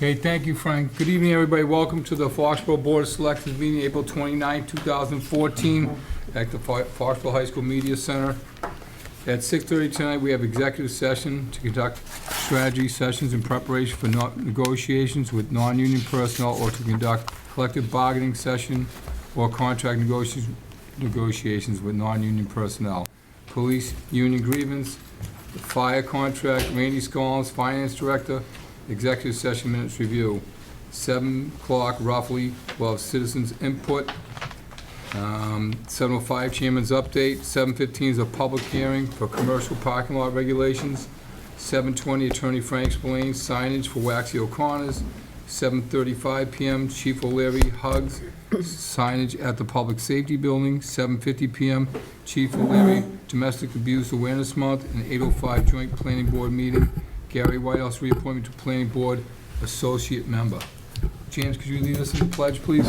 Okay, thank you, Frank. Good evening, everybody. Welcome to the Foxborough Board of Selectmen meeting, April 29, 2014, at the Foxborough High School Media Center. At 6:30 tonight, we have executive session to conduct strategy sessions in preparation for negotiations with non-union personnel or to conduct collective bargaining session or contract negotiations with non-union personnel. Police union grievance, the fire contract, Randy Scollins, Finance Director, executive session minutes review. 7 o'clock roughly, we'll have citizens input. 7:05 chairman's update. 7:15 is a public hearing for commercial parking lot regulations. 7:20 Attorney Frank explains signage for Waxy O'Connor's. 7:35 p.m. Chief O'Leary hugs signage at the Public Safety Building. 7:50 p.m. Chief O'Leary Domestic Abuse Awareness Month. And 8:05 Joint Planning Board meeting. Gary Whitehouse reappointment to Planning Board Associate Member. James, could you lead us in the pledge, please?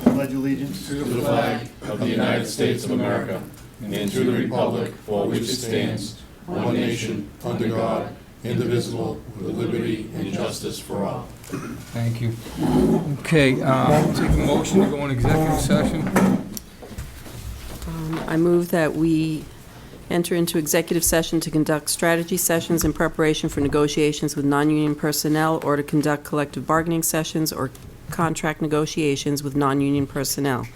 Pledge allegiance to the flag of the United States of America and to the republic for which it stands, one nation, under God, indivisible, with liberty and justice for all. Thank you. Okay, take a motion to go in executive session. I move that we enter into executive session to conduct strategy sessions in preparation for negotiations with non-union personnel or to conduct collective bargaining sessions or contract negotiations with non-union personnel.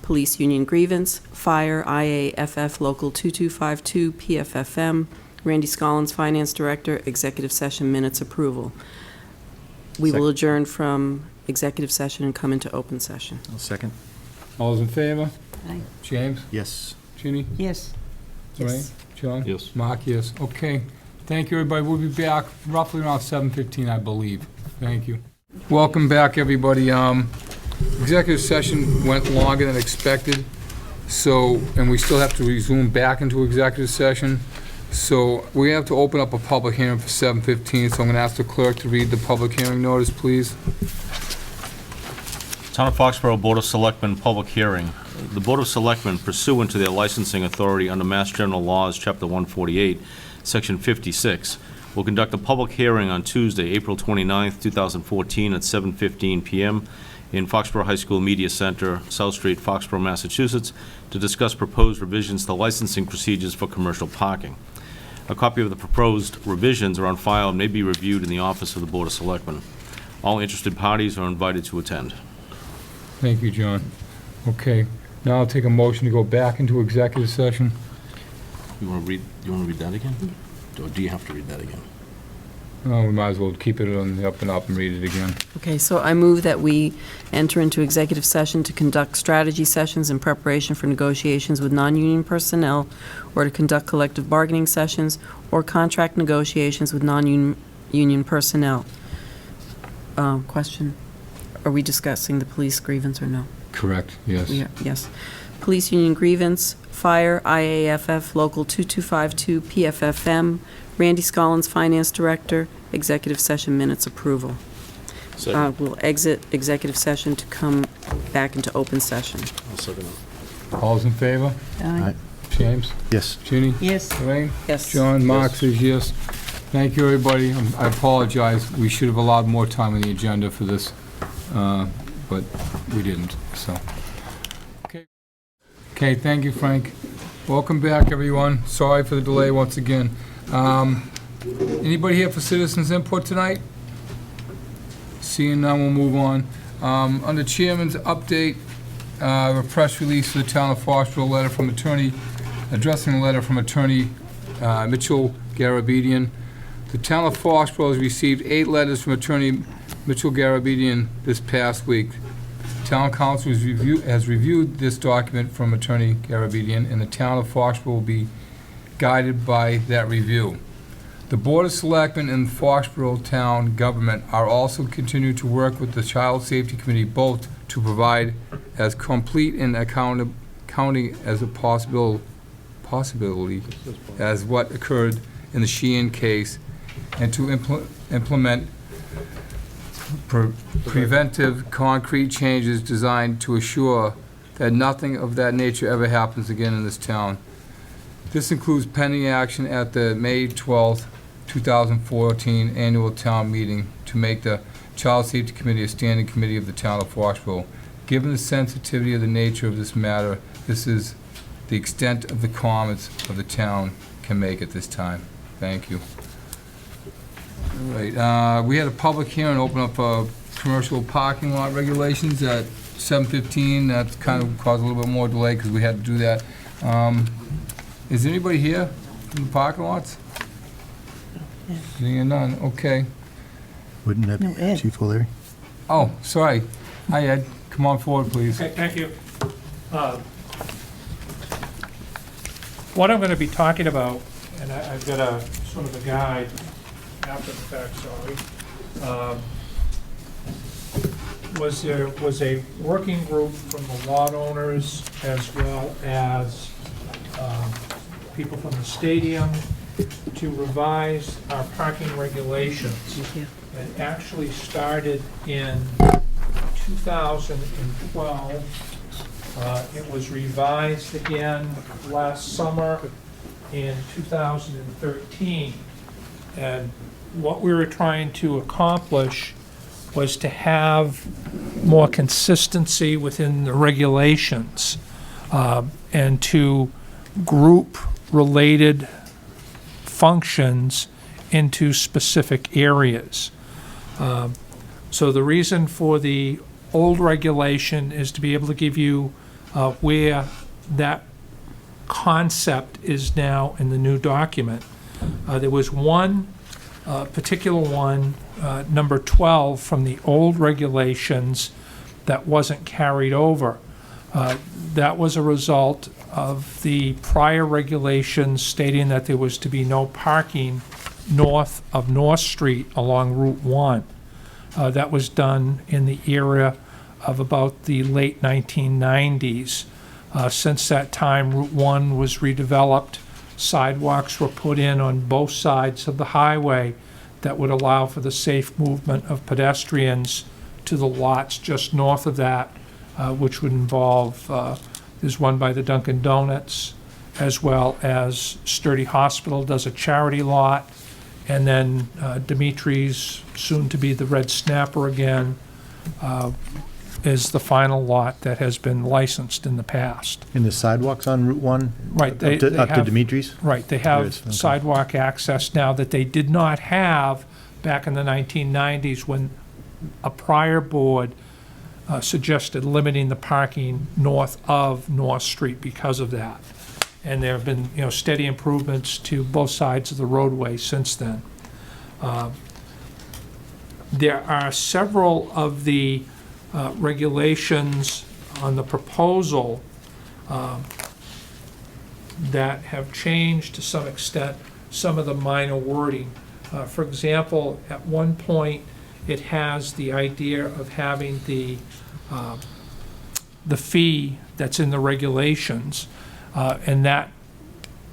Police union grievance, fire, IAFF Local 2252, PFFM, Randy Scollins, Finance Director, executive session minutes approval. We will adjourn from executive session and come into open session. I'll second. All those in favor? Aye. James? Yes. Ginny? Yes. Right? John? Yes. Mark, yes. Okay. Thank you, everybody. We'll be back roughly around 7:15, I believe. Thank you. Welcome back, everybody. Executive session went longer than expected, and we still have to resume back into executive session. So we have to open up a public hearing for 7:15, so I'm going to ask the clerk to read the public hearing notice, please. Town of Foxborough Board of Selectmen public hearing. The Board of Selectmen, pursuant to their licensing authority under Mass General Laws, Chapter 148, Section 56, will conduct a public hearing on Tuesday, April 29th, 2014 at 7:15 p.m. in Foxborough High School Media Center, South Street, Foxborough, Massachusetts, to discuss proposed revisions to licensing procedures for commercial parking. A copy of the proposed revisions are on file and may be reviewed in the office of the Board of Selectmen. All interested parties are invited to attend. Thank you, John. Okay. Now I'll take a motion to go back into executive session. You want to read that again? Or do you have to read that again? Oh, we might as well keep it on the up and up and read it again. Okay, so I move that we enter into executive session to conduct strategy sessions in preparation for negotiations with non-union personnel or to conduct collective bargaining sessions or contract negotiations with non-union personnel. Question, are we discussing the police grievance or no? Correct, yes. Yes. Police union grievance, fire, IAFF Local 2252, PFFM, Randy Scollins, Finance Director, executive session minutes approval. We'll exit executive session to come back into open session. I'll second it. All's in favor? Aye. James? Yes. Ginny? Yes. Lorraine? Yes. John? Mark says yes. Thank you, everybody. I apologize. We should have allowed more time on the agenda for this, but we didn't, so. Okay, thank you, Frank. Welcome back, everyone. Sorry for the delay once again. Anybody here for citizens input tonight? Seeing none, we'll move on. Under Chairman's update, a press release for the town of Foxborough, letter from attorney, addressing a letter from attorney Mitchell Garabedian. The town of Foxborough has received 8 letters from attorney Mitchell Garabedian this past week. Town Council has reviewed this document from attorney Garabedian, and the town of Foxborough will be guided by that review. The Board of Selectmen and Foxborough Town Government are also continuing to work with the Child Safety Committee both to provide as complete and accounting as a possibility as what occurred in the Sheehan case, and to implement preventive concrete changes designed to assure that nothing of that nature ever happens again in this town. This includes pending action at the May 12th, 2014 annual town meeting to make the Child Safety Committee a standing committee of the town of Foxborough. Given the sensitivity of the nature of this matter, this is the extent of the comments of the town can make at this time. Thank you. All right, we had a public hearing open up commercial parking lot regulations at 7:15. That kind of caused a little bit more delay because we had to do that. Is anybody here from the parking lots? Seeing none, okay. Wouldn't that No, be Ed. Chief O'Leary? Oh, sorry. Hi, Ed. Come on forward, please. Okay, thank you. What I'm going to be talking about, and I've got a sort of a guide after the fact, sorry, there was a working group from the lot owners as well as people from the stadium to revise our parking regulations. Thank you. It actually started in 2012. It was revised again last summer in 2013. And what we were trying to accomplish was to have more consistency within the regulations and to group related functions into specific areas. So the reason for the old regulation is to be able to give you where that concept is now in the new document. There was one particular one, number 12, from the old regulations that wasn't carried over. That was a result of the prior regulations stating that there was to be no parking north of North Street along Route 1. That was done in the era of about the late 1990s. Since that time, Route 1 was redeveloped. Sidewalks were put in on both sides of the highway that would allow for the safe movement of pedestrians to the lots just north of that, which would involve, there's one by the Dunkin' Donuts, as well as Sturdy Hospital does a charity lot, and then Dimitri's, soon to be the Red Snapper again, is the final lot that has been licensed in the past. And the sidewalks on Route 1? Right, Up they to have- Dimitri's? Right, they There have is, okay. sidewalk access now that they did not have back in the 1990s when a prior board suggested limiting the parking north of North Street because of that. And there have been, steady improvements to both sides of the roadway since then. There are several of the regulations on the proposal that have changed to some extent some of the minor wording. For example, at one point, it has the idea of having the fee that's in the regulations, and that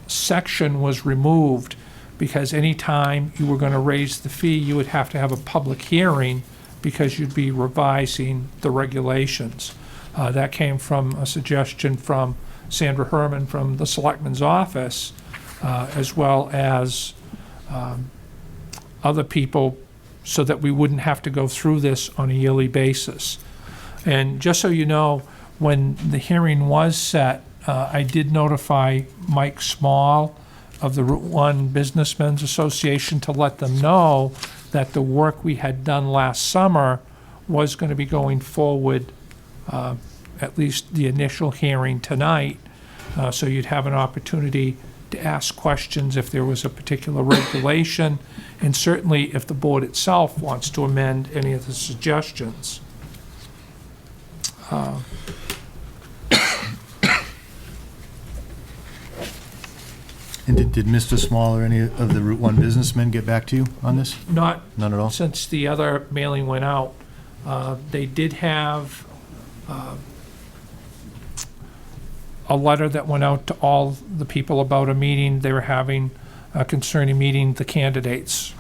section was removed because any time you were going to raise the fee, you would have to have a public hearing because you'd be revising the regulations. That came from a suggestion from Sandra Herman from the Selectmen's office, as well as other people, so that we wouldn't have to go through this on a yearly basis. And just so you know, when the hearing was set, I did notify Mike Small of the Route 1 Businessmen's Association to let them know that the work we had done last summer was going to be going forward, at least the initial hearing tonight, so you'd have an opportunity to ask questions if there was a particular regulation, and certainly if the board itself wants to amend any of the suggestions. And did Mr. Small or any of the Route 1 businessmen get back to you on this? Not None at all? since the other mailing went out. They did have a letter that went out to all the people about a meeting they were having concerning meeting the candidates.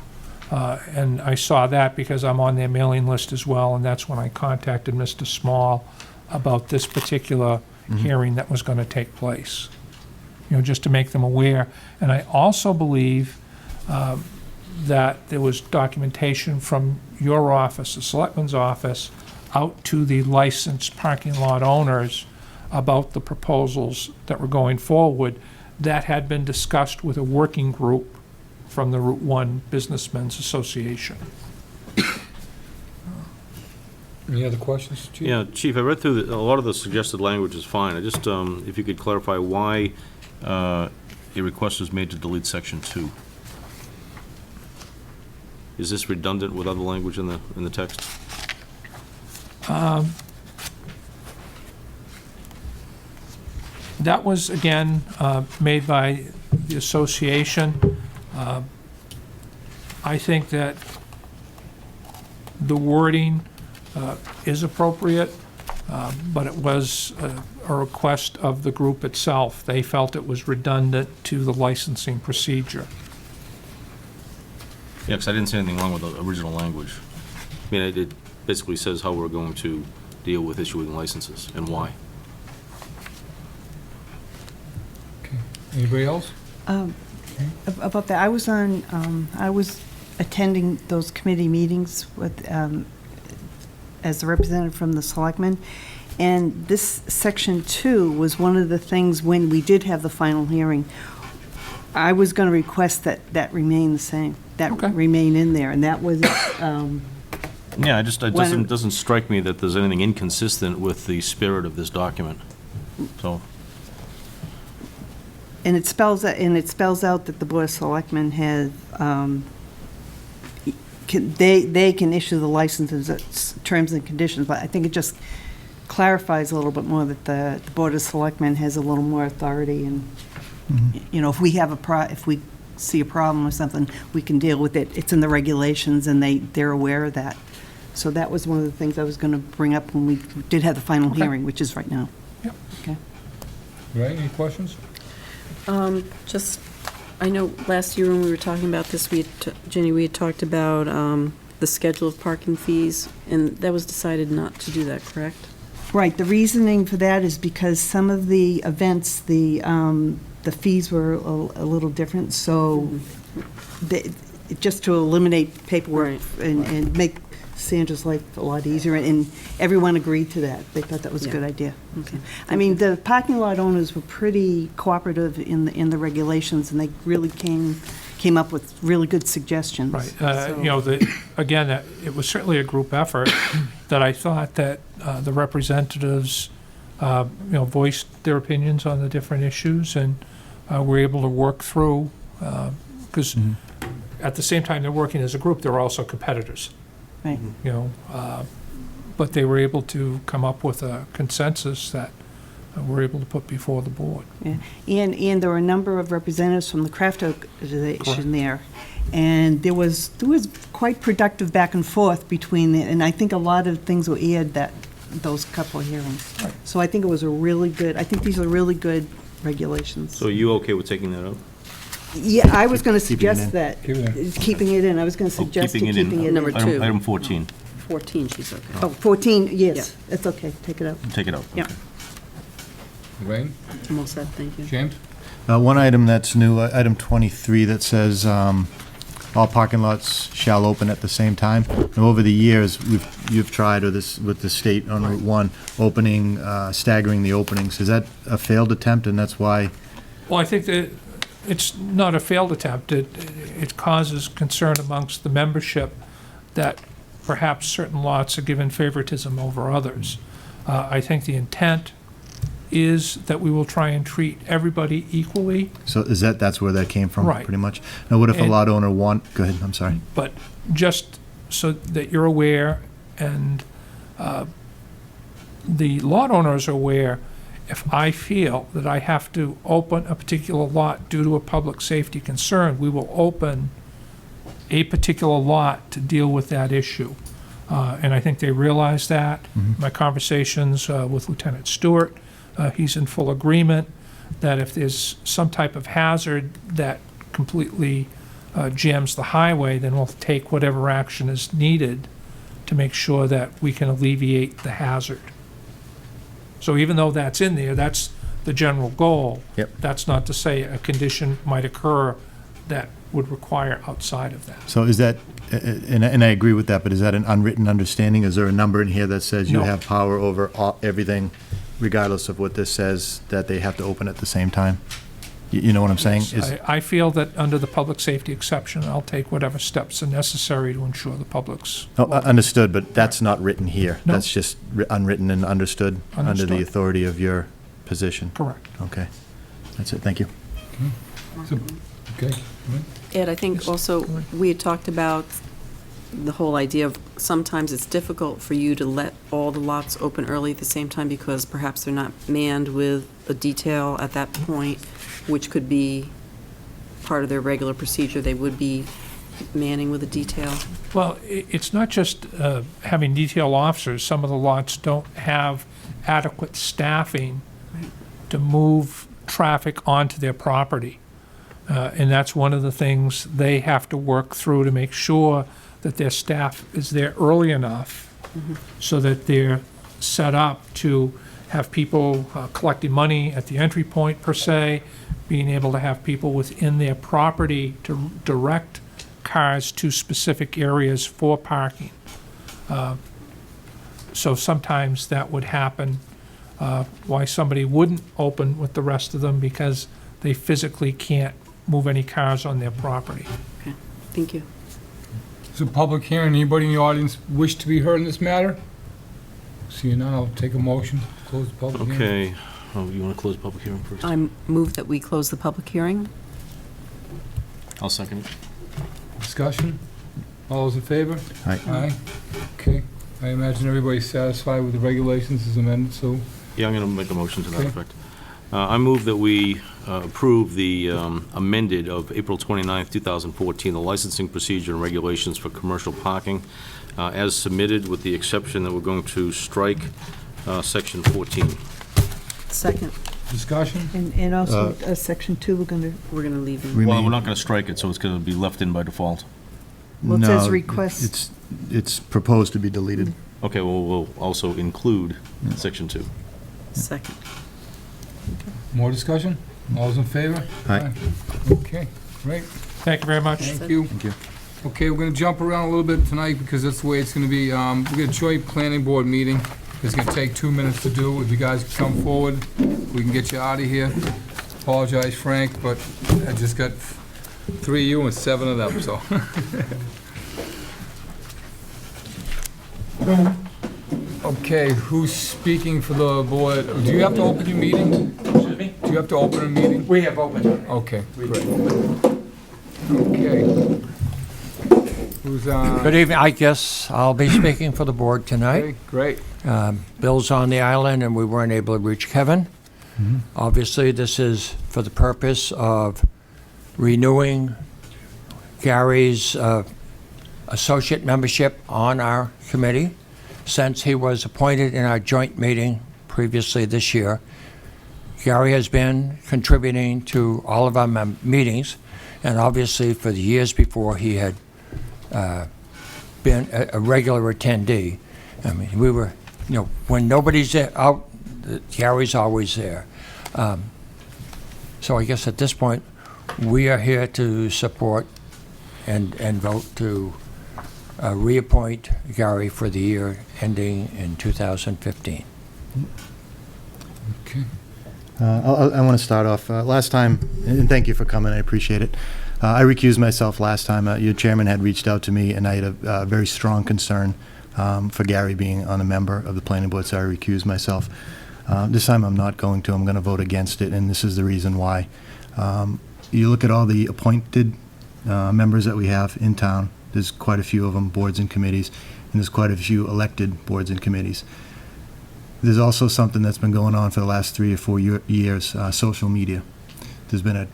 And I saw that because I'm on their mailing list as well, and that's when I contacted Mr. Small about this particular hearing that was going to take place. just to make them aware. And I also believe that there was documentation from your office, the Selectmen's office, out to the licensed parking lot owners about the proposals that were going forward that had been discussed with a working group from the Route 1 Businessmen's Association. Any other questions, Chief? Yeah, Chief, I read through, a lot of the suggested language is fine. I just, if you could clarify why a request was made to delete Section 2. Is this redundant with other language in the text? That was, again, made by the association. I think that the wording is appropriate, but it was a request of the group itself. They felt it was redundant to the licensing procedure. Yeah, because I didn't see anything wrong with the original language. I mean, it basically says how we're going to deal with issuing licenses and why. Okay. Anybody else? About that, I was attending those committee meetings with, as a representative from the Selectmen, and this Section 2 was one of the things when we did have the final hearing. I was going to request that remain the same, that Okay. remain in there, and that was, Yeah, it doesn't strike me that there's anything inconsistent with the spirit of this document. So, and it spells out that the Board of Selectmen has, they can issue the licenses, it's terms and conditions, but I think it just clarifies a little bit more that the Board of Selectmen has a little more authority, and, if we have if we see a problem or something, we can deal with it. It's in the regulations, and they're aware of that. So that was one of the things I was going to bring up when we did have the final Okay. hearing, which is right now. Yep. Okay. Right, any questions? Just, I know last year when we were talking about this, Jenny, we had talked about the schedule of parking fees, and that was decided not to do that, correct? Right, the reasoning for that is because some of the events, the fees were a little different, so just to eliminate paperwork Right. and make Sandra's life a lot easier, and everyone agreed to that. They thought that was a good Yeah. idea. Okay. I mean, the parking lot owners were pretty cooperative in the regulations, and they really came up with really good suggestions. Right. So- Again, it was certainly a group effort that I thought that the representatives, voiced their opinions on the different issues, and were able to work through, because at the same time they're working as a group, they're also competitors, Right. but they were able to come up with a consensus that we're able to put before the board. Yeah. And there were a number of representatives from the craft organization there, and there was quite productive back and forth between and I think a lot of things were aired those couple of hearings. Right. So I think it was I think these are really good regulations. so are you okay with taking that out? Yeah, I was going to Keeping it in. suggest that, Keep it in. keeping it in. I was going to suggest keeping it in. keeping it in. Number two. Item 14, 14, she's okay. Oh, 14, yes, it's okay, take it out. take it out. Yeah. Okay. Lorraine, I'm all set, thank you. James? One item that's new, item 23, that says all parking lots shall open at the same time. Now, over the years, you've tried, or this with the state on Route 1, opening, staggering the openings. Is that a failed attempt, and that's why? Well, I think that it's not a failed attempt. It causes concern amongst the membership that perhaps certain lots are given favoritism over others. I think the intent is that we will try and treat everybody equally, So that's where that came from, Right. pretty much? Now, what if a And- lot owner go ahead, I'm sorry. but just so that you're aware, and the lot owners are aware, if I feel that I have to open a particular lot due to a public safety concern, we will open a particular lot to deal with that issue. And I think they realize that. My conversations with Lieutenant Stewart, he's in full agreement that if there's some type of hazard that completely jams the highway, then we'll take whatever action is needed to make sure that we can alleviate the hazard. So even though that's in there, that's the general goal. Yep. That's not to say a condition might occur that would require outside of that. So is that, and I agree with that, but is that an unwritten understanding? Is there a number in here that says you No. have power over everything, regardless of what this says, that they have to open at the same time? You know what I'm saying? I feel that under the public safety exception, I'll take whatever steps are necessary to ensure the public's. Oh, understood, but that's not written here. No. That's just unwritten and understood under the Understood. authority of your position. Correct. Okay. That's it. Thank you. So- Okay. Ed, I think also, we had talked about the whole idea of sometimes it's difficult for you to let all the lots open early at the same time because perhaps they're not manned with a detail at that point, which could be part of their regular procedure. They would be manning with a detail. Well, it's not just having detail officers. Some of the lots don't have adequate staffing to move traffic onto their property. And that's one of the things they have to work through to make sure that their staff is there early enough so that they're set up to have people collecting money at the entry point per se, being able to have people within their property to direct cars to specific areas for parking. So sometimes that would happen, why somebody wouldn't open with the rest of them because they physically can't move any cars on their property. Okay, thank you. It's a public hearing. Anybody in the audience wish to be heard in this matter? Seeing none, I'll take a motion to close the public hearing. Okay. Oh, you want to close the public hearing first? I move that we close the public hearing. I'll second it. Discussion? All those in favor? Aye. Aye. Okay. I imagine everybody's satisfied with the regulations as amended, so Yeah, I'm going to make a motion to that Okay. effect. I move that we approve the amended of April 29th, 2014, the licensing procedure and regulations for commercial parking as submitted, with the exception that we're going to strike section 14. Second, discussion? And also, section 2, we're going to, we're going to leave in. Well, Remain- we're not going to strike it, so it's going to be left in by default. well, it says No, request. It's proposed to be deleted. Okay, well, we'll also include section 2. Second. More discussion? All those in favor? Aye. Okay, great. Thank you very much. Thank you. Thank you. Okay, we're gonna jump around a little bit tonight because that's the way it's gonna be. We got a joint planning board meeting. It's gonna take 2 minutes to do. If you guys can come forward, we can get you out of here. Apologize, Frank, but I just got 3 of you and 7 of them, so. Okay, who's speaking for the board? Do you have to open your meeting? Excuse me? Do you have to open a meeting? We have opened. Okay, great. Okay. Who's on? Good evening. I guess I'll be speaking for the board tonight. Okay, great. Bill's on the island, and we weren't able to reach Kevin. Obviously, this is for the purpose of renewing Gary's associate membership on our committee. Since he was appointed in our joint meeting previously this year, Gary has been contributing to all of our meetings, and obviously for the years before, he had been a regular attendee. I mean, we were, when nobody's out, Gary's always there. So I guess at this point, we are here to support and vote to reappoint Gary for the year ending in 2015. Okay. I want to start off, last time, and thank you for coming, I appreciate it. I recused myself last time. Your chairman had reached out to me, and I had a very strong concern for Gary being on a member of the planning board, so I recused myself. This time I'm not going to. I'm going to vote against it, and this is the reason why. You look at all the appointed members that we have in town. There's quite a few of them, boards and committees, and there's quite a few elected boards and committees. There's also something that's been going on for the last 3 or 4 years, social media. There's been a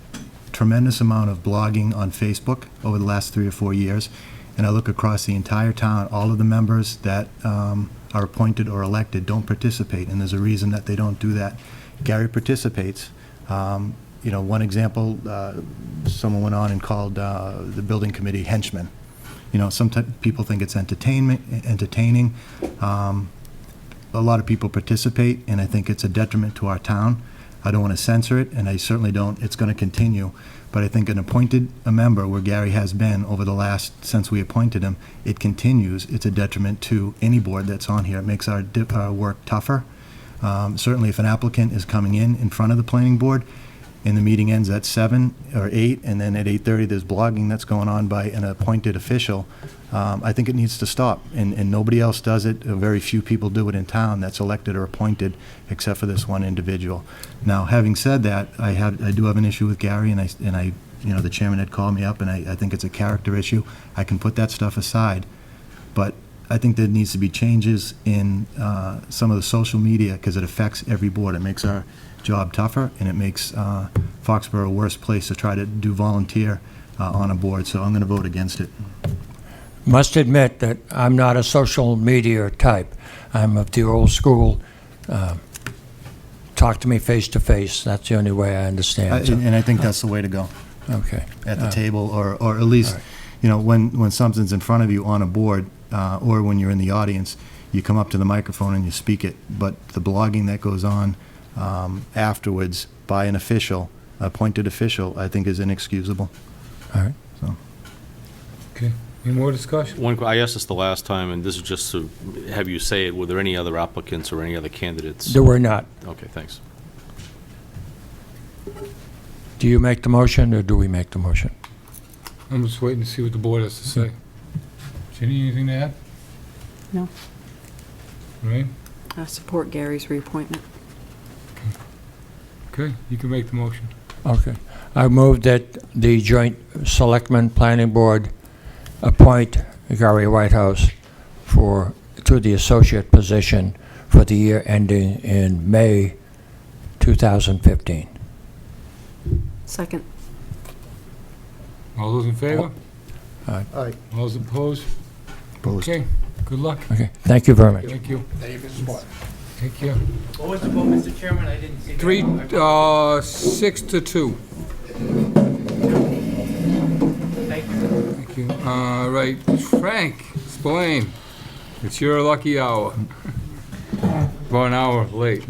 tremendous amount of blogging on Facebook over the last 3 or 4 years, and I look across the entire town, all of the members that are appointed or elected don't participate, and there's a reason that they don't do that. Gary participates. One example, someone went on and called the building committee henchmen. Some people think it's entertaining. A lot of people participate, and I think it's a detriment to our town. I don't want to censor it, and I certainly don't, it's going to continue. But I think an appointed a member, where Gary has been over the last, since we appointed him, it continues. It's a detriment to any board that's on here. It makes our work tougher. Certainly, if an applicant is coming in front of the planning board, and the meeting ends at 7 or 8, and then at 8:30 there's blogging that's going on by an appointed official, I think it needs to stop. And nobody else does it. Very few people do it in town that's elected or appointed, except for this one individual. Now, having said that, I do have an issue with Gary, and I the chairman had called me up, and I think it's a character issue. I can put that stuff aside, but I think there needs to be changes in some of the social media, because it affects every board. It makes our job tougher, and it makes Foxborough a worse place to try to do volunteer on a board, so I'm going to vote against it. Must admit that I'm not a social media type. I'm of the old school, talk to me face to face. That's the only way I understand. So, And I think that's the way to go, okay. at the table, or at least, All right. When something's in front of you on a board, or when you're in the audience, you come up to the microphone and you speak it. But the blogging that goes on afterwards by an official, appointed official, I think is inexcusable. All right. Okay, any more discussion? I asked this the last time, and this is just to have you say it. Were there any other applicants or any other candidates? There were not. Okay, thanks. Do you make the motion, or do we make the motion? I'm just waiting to see what the board has to say. Jenny, anything to add? No. Right? I support Gary's reappointment. Okay, you can make the motion. Okay. I move that the joint Selectmen Planning Board appoint Gary Whitehouse to the associate position for the year ending in May 2015. Second. All those in favor? Aye. All those opposed? Opposed. Okay, good luck. Okay. Thank you very much. Thank you. Take care. What was the vote, Mr. Chairman? I didn't see that. 6-2. Thank you. Thank you. All right, Frank Spillane, it's your lucky hour. About an hour late.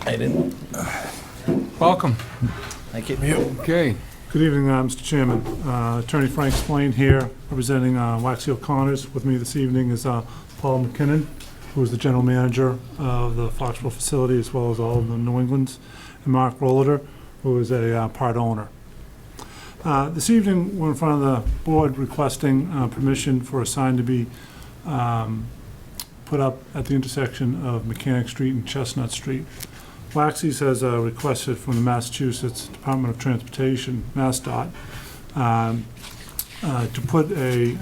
I didn't. Welcome. Thank you. Okay. Good evening, Mr. Chairman. Attorney Frank Spillane here, representing Waxy O'Connor's. With me this evening is Paul McKinnon, who is the general manager of the Foxborough facility, as well as all of the New England's, and Mark Rollader, who is a part owner. This evening, we're in front of the board requesting permission for a sign to be put up at the intersection of Mechanic Street and Chestnut Street. Waxy's has requested from the Massachusetts Department of Transportation, MassDOT, to put a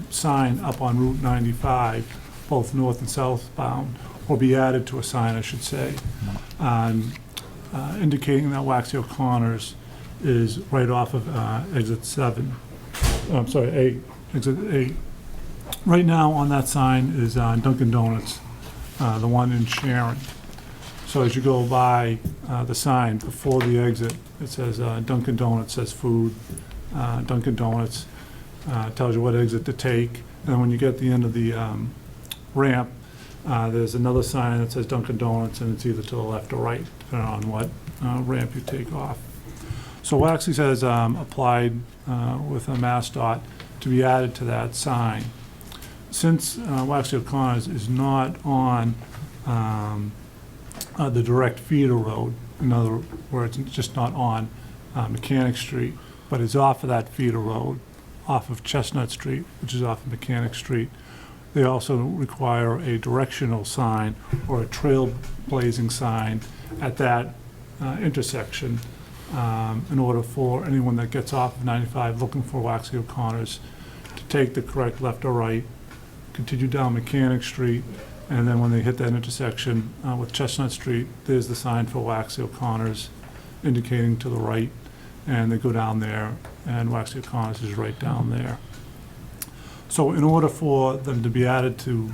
sign up on Route 95, both north and southbound, or be added to a sign, I should say, indicating that Waxy O'Connor's is right off of exit 7. I'm sorry, exit 8. Right now on that sign is Dunkin' Donuts, the one in Sharon. So as you go by the sign before the exit, it says Dunkin' Donuts, says food, Dunkin' Donuts, tells you what exit to take. And when you get to the end of the ramp, there's another sign that says Dunkin' Donuts, and it's either to the left or right, depending on what ramp you take off. So Waxy's has applied with a MassDOT to be added to that sign. Since Waxy O'Connor's is not on the direct feeder road, in other words, it's just not on Mechanic Street, but is off of that feeder road, off of Chestnut Street, which is off of Mechanic Street, they also require a directional sign or a trailblazing sign at that intersection in order for anyone that gets off of 95 looking for Waxy O'Connor's to take the correct left or right, continue down Mechanic Street, and then when they hit that intersection with Chestnut Street, there's the sign for Waxy O'Connor's indicating to the right, and they go down there, and Waxy O'Connor's is right down there. So in order for them to be added to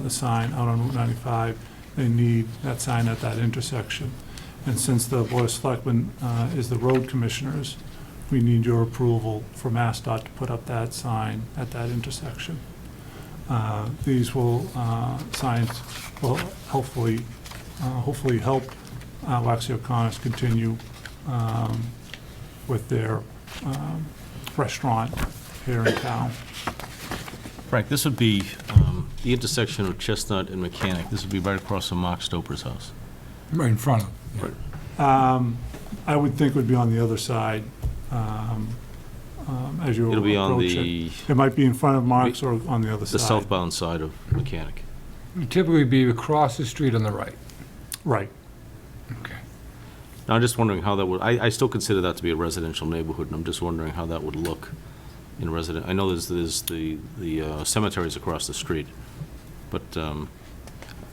the sign out on Route 95, they need that sign at that intersection. And since the Board of Selectmen is the road commissioners, we need your approval for MassDOT to put up that sign at that intersection. These will, signs will hopefully help Waxy O'Connor's continue with their restaurant here in town. Frank, this would be the intersection of Chestnut and Mechanic. This would be right across from Mark Stoper's house. Right in front of. I would think it would be on the other side as you It'll be on approach the, it. It might be in front of Mark's or on the other side. the southbound side of Mechanic. It'd typically be across the street on the right. Right. Okay. Now, I'm just wondering how that would, I still consider that to be a residential neighborhood, and I'm just wondering how that would look in resident, I know there's the cemeteries across the street, but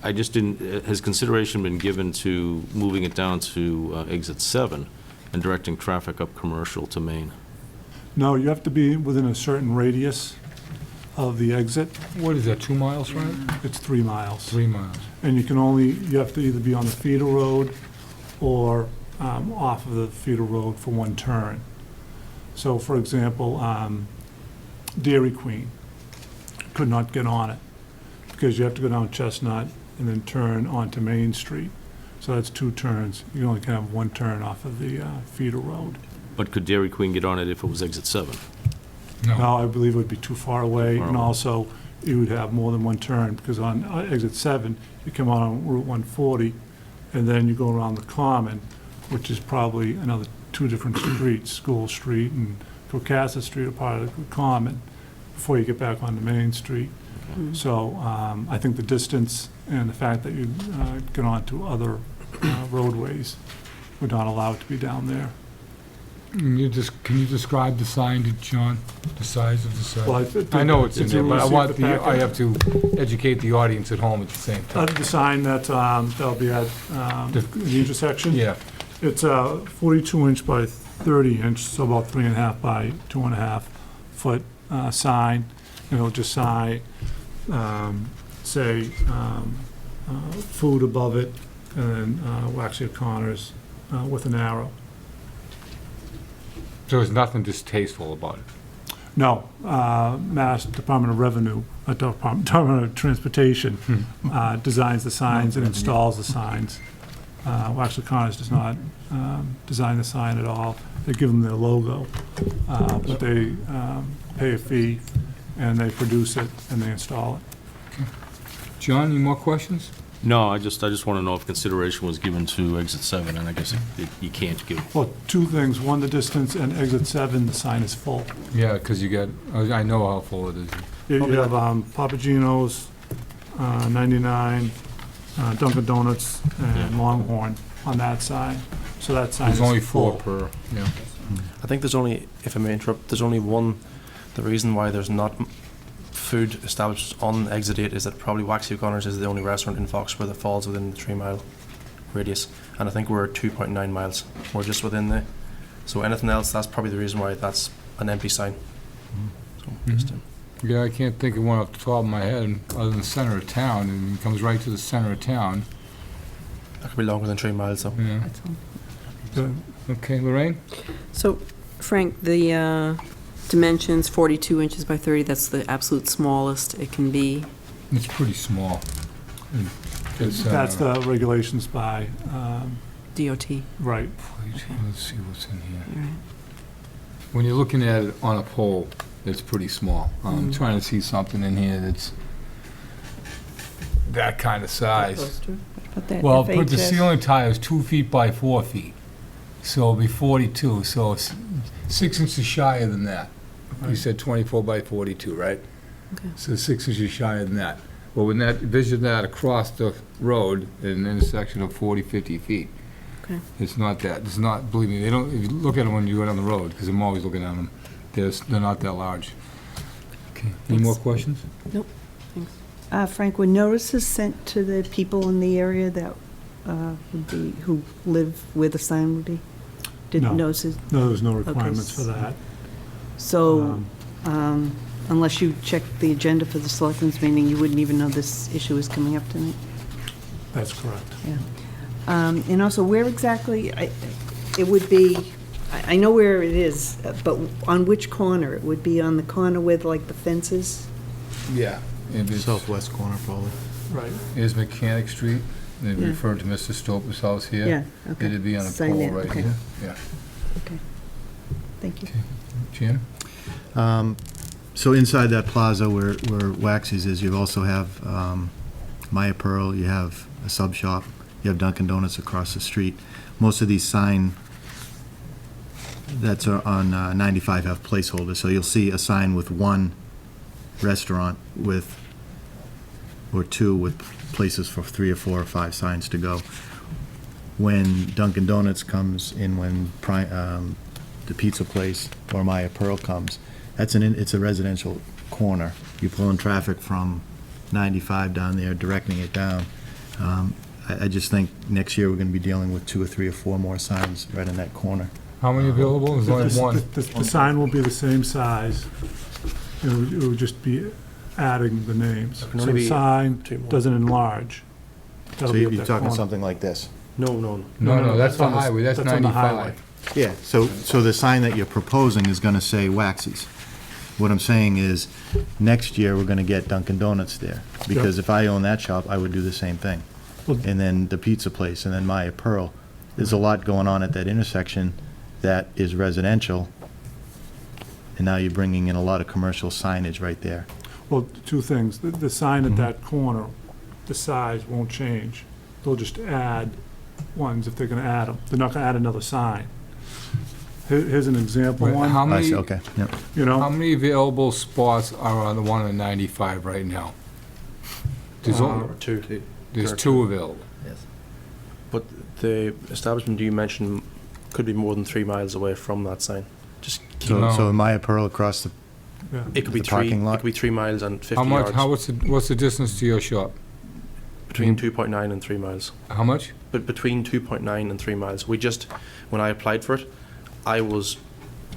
I just didn't, has consideration been given to moving it down to exit 7 and directing traffic up Commercial to Main? No, you have to be within a certain radius of the exit. What is that, 2 miles, right? It's 3 miles. 3 miles. And you have to either be on the feeder road or off of the feeder road for one turn. So, for example, Dairy Queen could not get on it because you have to go down Chestnut and then turn onto Main Street. So that's 2 turns. You only can have 1 turn off of the feeder road. But could Dairy Queen get on it if it was exit 7? No, I believe it would be too far away, Far and away. also you would have more than 1 turn, because on exit 7, you come out on Route 140, and then you go around the Common, which is probably another 2 different streets, School Street and Cocasset Street are part of the Common, before you get back onto Main Street. So I think the distance and the fact that you get onto other roadways would not allow it to be down there. Can you describe the sign to John, the size of the sign? Well, I think I know it's in if there, you but I receive want the packet- I have to educate the audience at home at the same time. The sign that'll be at the intersection? Yeah. It's a 42-inch by 30-inch, so about 3.5 by 2.5 foot sign. And it'll just say food above it, and then Waxy O'Connor's with an arrow. So there's nothing distasteful about it? No, Mass Department of Revenue, Department of Transportation designs the signs and installs the signs. Waxy O'Connor's does not design the sign at all. They give them their logo, but they pay a fee, and they produce it, and they install it. John, any more questions? No, I just want to know if consideration was given to exit 7, and I guess you can't give. Well, 2 things. One, the distance, and exit 7, the sign is full. Yeah, because you get, I know how full it is. You have Papagino's, 99, Dunkin' Donuts, and Longhorn on that side. So that sign is There's only full. 4 per, yeah. I think there's only, if I may interrupt, there's only one, the reason why there's not food established on exit 8 is that probably Waxy O'Connor's is the only restaurant in Foxborough that falls within the 3-mile radius. And I think we're 2.9 miles. We're just within there. So anything else, that's probably the reason why that's an empty sign. So just, Yeah, I can't think of one off the top of my head, other than the center of town, and it comes right to the center of town. that could be longer than 3 miles though. Yeah. Good. Okay, Lorraine? So, Frank, the dimensions, 42 inches by 30, that's the absolute smallest it can be. It's pretty small. It's, That's the regulations by, DOT. right. Let's see what's in here. All right. When you're looking at it on a pole, it's pretty small. I'm trying to see something in here that's that kind of size. Put that Well, put the FHS. ceiling tile is 2 feet by 4 feet, so it'll be 42, so it's 6 inches shyer than that. You said 24 by 42, right? Okay. So 6 inches shyer than that. Well, when that, vision that across the road at an intersection of 40, 50 feet, Okay. it's not that, it's not, believe me, they don't, if you look at them when you go down the road, because I'm always looking at them, they're not that large. Okay, any more questions? Frank, were notices sent to the people in the area that would be, who live where the sign would be? Did No. notices? No, there's no requirements for that. So, unless you checked the agenda for the selectmen's meeting, you wouldn't even know this issue is coming up tonight? That's correct. And also, where exactly, it would be, I know where it is, but on which corner? It would be on the corner with, like, the fences? Yeah. Southwest corner, probably. Right. Here's Mechanic Street. They Yeah. referred to Mr. Stoper's house here. Yeah, okay. It'd be on a Sign pole there, right okay. here. Yeah. Okay. Thank you. Jim? So inside that plaza where Waxy's is, you also have Maya Pearl, you have a sub shop, you have Dunkin' Donuts across the street. Most of these sign that's on 95 have placeholders, so you'll see a sign with one restaurant with, or two with places for 3 or 4 or 5 signs to go. When Dunkin' Donuts comes in, when the pizza place or Maya Pearl comes, it's a residential corner. You're pulling traffic from 95 down there, directing it down. I just think next year we're gonna be dealing with 2 or 3 or 4 more signs right in that corner. How many available? There's only one. The sign will be the same size. It would just be adding the names. can So only the be sign 2 more. doesn't enlarge. So That'll be at you're that talking corner. something like this? No. No, that's the on the- highway. That's on the 95. highway. Yeah, so the sign that you're proposing is gonna say Waxy's. What I'm saying is, next year, we're gonna get Dunkin' Donuts there. Because if I own that shop, I would do the same thing. Well- And then the pizza place, and then Maya Pearl. There's a lot going on at that intersection that is residential, and now you're bringing in a lot of commercial signage right there. Well, 2 things. The sign at that corner, the size won't change. They'll just add ones if they're gonna add them. They're not gonna add another sign. Here's an example Wait, one, how I many, see, okay, yep. you how know? many available spots are on the one on 95 right now? There's only, Two. there's 2 available. But the establishment you mentioned could be more than 3 miles away from that sign. Just keep, No. So Maya Pearl across the, Yeah. it could be the 3. parking lot? It could be 3 miles and 50 How much, yards. what's the distance to your shop? Between 2.9 and 3 miles. How much? But between 2.9 and 3 miles. When I applied for it, I was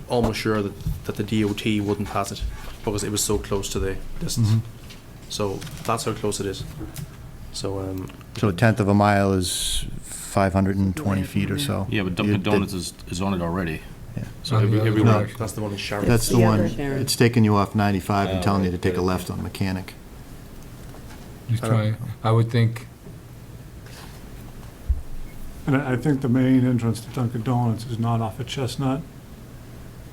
almost sure that the DOT wouldn't pass it because it was so close to the distance. Mhm. So that's how close it is. So So a tenth of a mile is 520 feet or so. Yeah, but You Dunkin' did- Donuts is on it already. Yeah. so On the other everywhere. direction. That's the one in Sharon. That's the the one, other Sharon. it's taking you off 95 and Oh, telling you to right. take a left on Mechanic. Just trying, I would think, And I think the main entrance to Dunkin' Donuts is not off of Chestnut,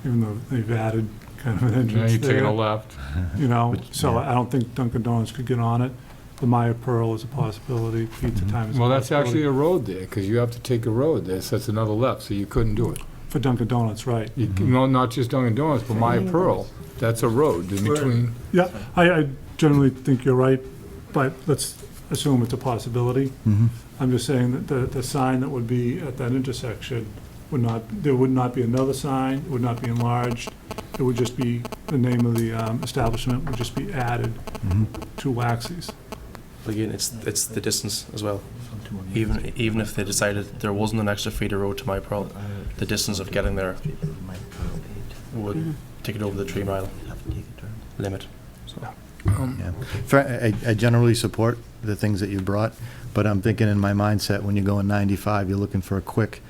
even though they've added kind of an now entrance you're taking a there, left. you know? Which- So yeah. I don't think Dunkin' Donuts could get on it. The Maya Pearl is a possibility, Pizza Time is a possibility. Well, that's actually a road there, because you have to take a road there, so that's another left, so you couldn't do it. For Dunkin' Donuts, right. No, not just Dunkin' Donuts, but Maya Pearl, that's a road in between. Yeah, I generally think you're right, but let's assume it's a possibility. Mhm. I'm just saying that the sign that would be at that intersection there would not be another sign, it would not be enlarged. It would just be, the name of the establishment would just be added Mhm. to Waxy's. But again, it's the distance as well. Even if they decided there wasn't an extra feeder road to my Pearl, the distance of getting there would take it over the 3 mile limit. So Yeah. I generally support the things that you brought, but I'm thinking in my mindset, when you're going 95, you're looking for a quick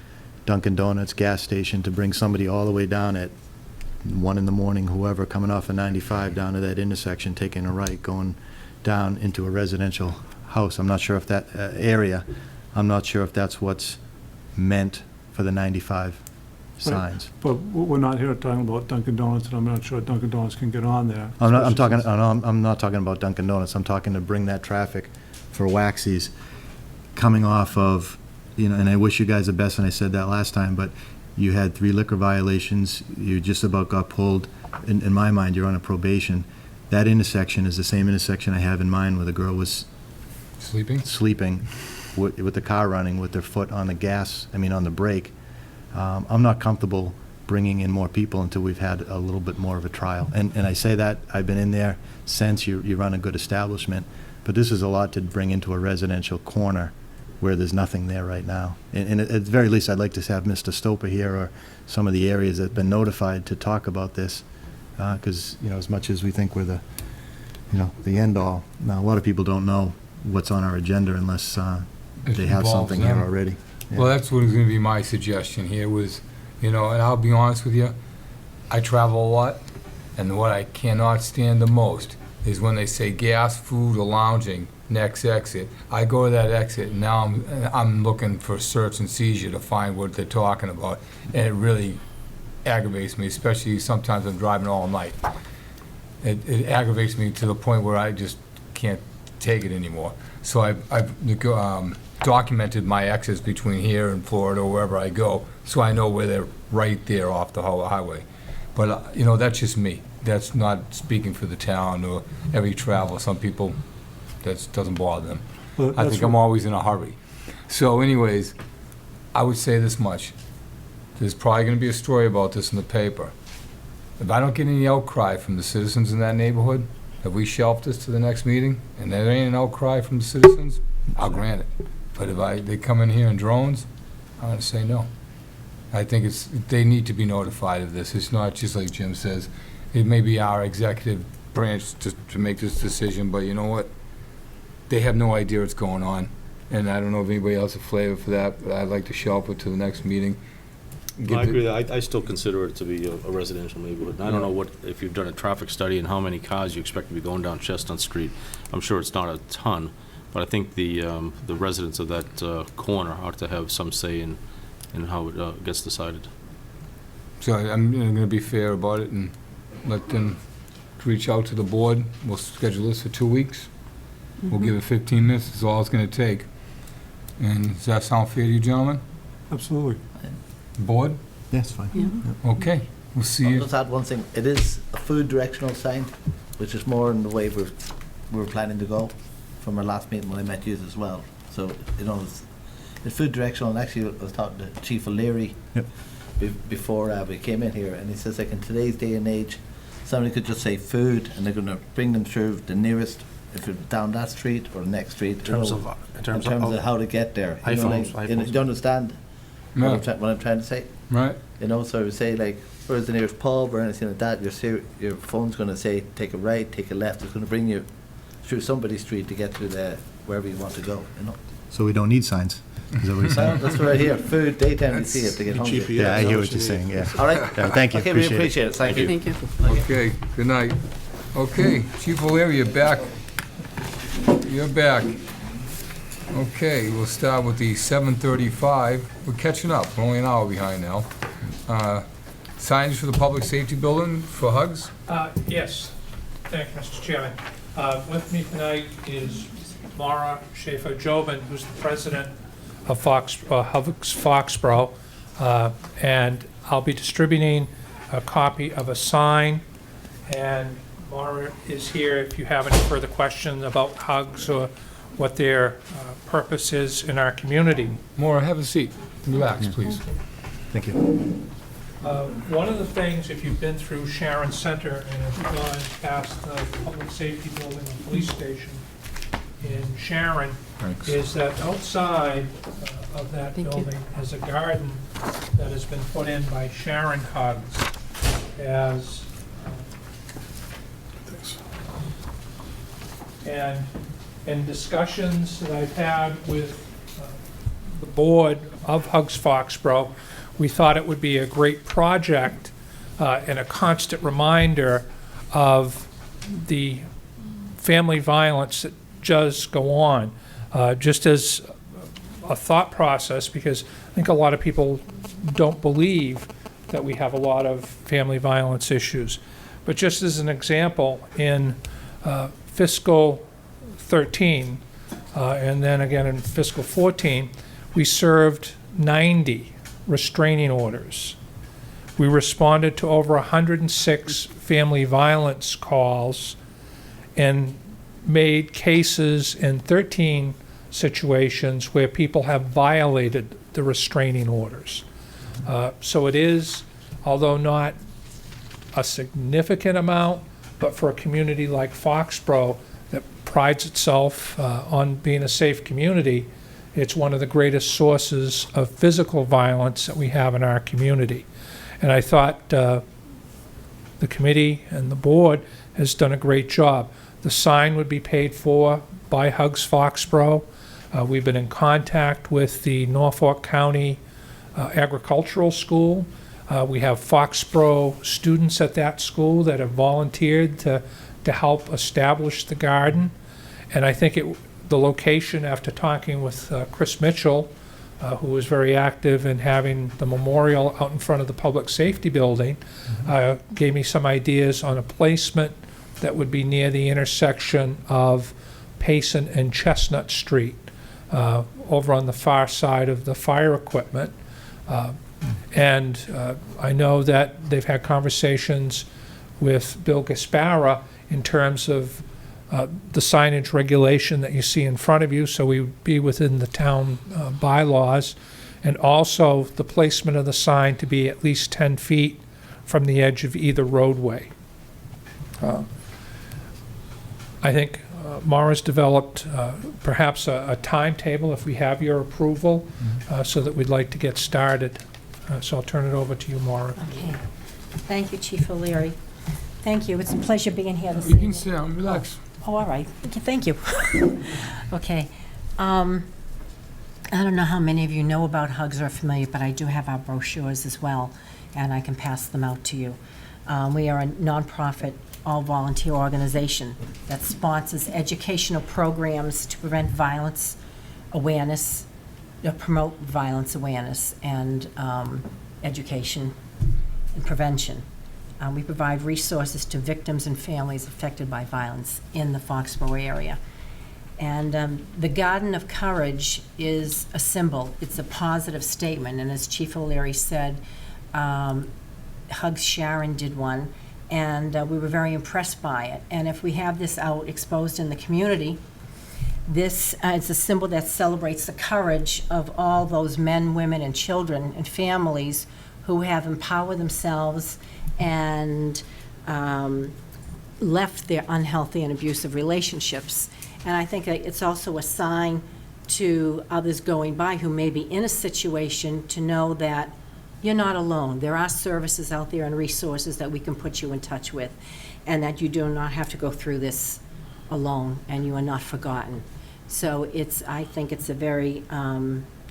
Dunkin' Donuts gas station to bring somebody all the way down at 1 in the morning, whoever, coming off of 95 down to that intersection, taking a right, going down into a residential house. I'm not sure if that area, I'm not sure if that's what's meant for the 95 signs. But we're not here talking about Dunkin' Donuts, and I'm not sure Dunkin' Donuts can get on there. I'm not especially talking, I'm not talking about Dunkin' Donuts. I'm talking to bring that traffic for Waxy's coming off of, you know, and I wish you guys the best, and I said that last time, but you had 3 liquor violations. You just about got pulled. In my mind, you're on a probation. That intersection is the same intersection I have in mind where the girl was Sleeping? sleeping with the car running with their foot on the gas, on the brake. I'm not comfortable bringing in more people until we've had a little bit more of a trial. And I say that, I've been in there since. You run a good establishment, but this is a lot to bring into a residential corner where there's nothing there right now. And at the very least, I'd like to have Mr. Stoper here or some of the areas that have been notified to talk about this, because, as much as we think we're the end all, now, a lot of people don't know what's on our agenda unless They have involves something here them. already. Well, that's what was gonna be my suggestion here was, and I'll be honest with you, I travel a lot, and what I cannot stand the most is when they say gas, food, or lounging, next exit. I go to that exit, and now I'm looking for search and seizure to find what they're talking about, and it really aggravates me, especially sometimes I'm driving all night. It aggravates me to the point where I just can't take it anymore. So I've documented my exits between here and Florida or wherever I go, so I know where they're right there off the highway. But, that's just me. That's not speaking for the town or every traveler. Some people, that doesn't bother them. Well, I that's think what- I'm always in a hurry. So anyways, I would say this much. There's probably gonna be a story about this in the paper. If I don't get any outcry from the citizens in that neighborhood, if we shelf this to the next meeting, and there ain't an outcry from the citizens, I'll grant it. But if they come in here in drones, I'm gonna say no. I think they need to be notified of this. It's not just like Jim says, it may be our executive branch to make this decision, but you know what? They have no idea what's going on, and I don't know if anybody else has a flavor for that, but I'd like to shelf it to the next meeting. I agree. I still consider it to be a residential neighborhood. And I don't know if you've done a traffic study and how many cars you expect to be going down Chestnut Street. I'm sure it's not a ton, but I think the residents of that corner ought to have some say in how it gets decided. So I'm gonna be fair about it and let them reach out to the board. We'll schedule this for 2 weeks. We'll give it 15 minutes, that's all it's gonna take. And does that sound fair to you, gentlemen? Absolutely. Board? That's fine. Okay, we'll see I'll you. just add one thing. It is a food directional sign, which is more in the way we were planning to go from our last meeting when I met you as well. So, it's food directional, and actually I was talking to Chief O'Leary Yep. before we came in here, and he says, like, in today's day and age, somebody could just say food, and they're going to bring them through the nearest, if it's down that street or the next street. In terms of how to get there. iPhones. Do you understand No, what I'm trying to say? right? So I would say, like, where's the nearest pub or anything like that, your phone's going to say, take a right, take a left. It's going to bring you through somebody's street to get to wherever you want to go, So we don't need signs, is that what you're Well, saying? that's what I hear. Food, daytime, you see it to get hungry. GPS. Yeah, I hear what you're saying, yeah. All right? Yeah, thank you, Okay, we appreciate it. appreciate it. Thank you. Thank you. Okay, good night. Okay, Chief O'Leary, you're back. You're back. Okay, we'll start with the 7:35. We're catching up, we're only an hour behind now. Signage for the public safety building for Hugs? Yes, thank you, Mr. Chairman. With me tonight is Mara Schaefer-Jobin, who's the president of Foxborough, and I'll be distributing a copy of a sign, and Mara is here if you have any further questions about Hugs or what their purpose is in our community. Maura, have a seat. Relax, please. Thank you. One of the things, if you've been through Sharon Center and have gone past the public safety building and police station in Sharon, Thanks. is that outside of that Thank you. building is a garden that has been put in by Sharon Hugs as, and in discussions that I've had with the board of Hugs Foxborough, we thought it would be a great project and a constant reminder of the family violence that does go on, just as a thought process, because I think a lot of people don't believe that we have a lot of family violence issues. But just as an example, in fiscal 13, and then again in fiscal 14, we served 90 restraining orders. We responded to over 106 family violence calls and made cases in 13 situations where people have violated the restraining orders. So it is, although not a significant amount, but for a community like Foxborough that prides itself on being a safe community, it's one of the greatest sources of physical violence that we have in our community. And I thought the committee and the board has done a great job. The sign would be paid for by Hugs Foxborough. We've been in contact with the Norfolk County Agricultural School. We have Foxborough students at that school that have volunteered to help establish the garden. And I think the location, after talking with Chris Mitchell, who was very active in having the memorial out in front of the Public Safety Building, gave me some ideas on a placement that would be near the intersection of Payson and Chestnut Street, over on the far side of the fire equipment. And I know that they've had conversations with Bill Gaspara in terms of the signage regulation that you see in front of you, so we would be within the town bylaws, and also the placement of the sign to be at least 10 feet from the edge of either roadway. I think Maura's developed perhaps a timetable, if we have your approval, so that we'd like to get started. So I'll turn it over to you, Maura. Okay. Thank you, Chief O'Leary. Thank you. It's a pleasure being here this You can evening. sit down, relax. Oh, all right. Thank you. Okay. I don't know how many of you know about HUGS or are familiar, but I do have our brochures as well, and I can pass them out to you. We are a nonprofit, all-volunteer organization that sponsors educational programs to prevent violence awareness, promote violence awareness and education and prevention. We provide resources to victims and families affected by violence in the Foxborough area. And the Garden of Courage is a symbol. It's a positive statement. And as Chief O'Leary said, Hugs Sharon did one, and we were very impressed by it. And if we have this out exposed in the community, this is a symbol that celebrates the courage of all those men, women, and children and families who have empowered themselves and left their unhealthy and abusive relationships. And I think it's also a sign to others going by who may be in a situation to know that you're not alone. There are services out there and resources that we can put you in touch with, and that you do not have to go through this alone, and you are not forgotten. So I think it's a very,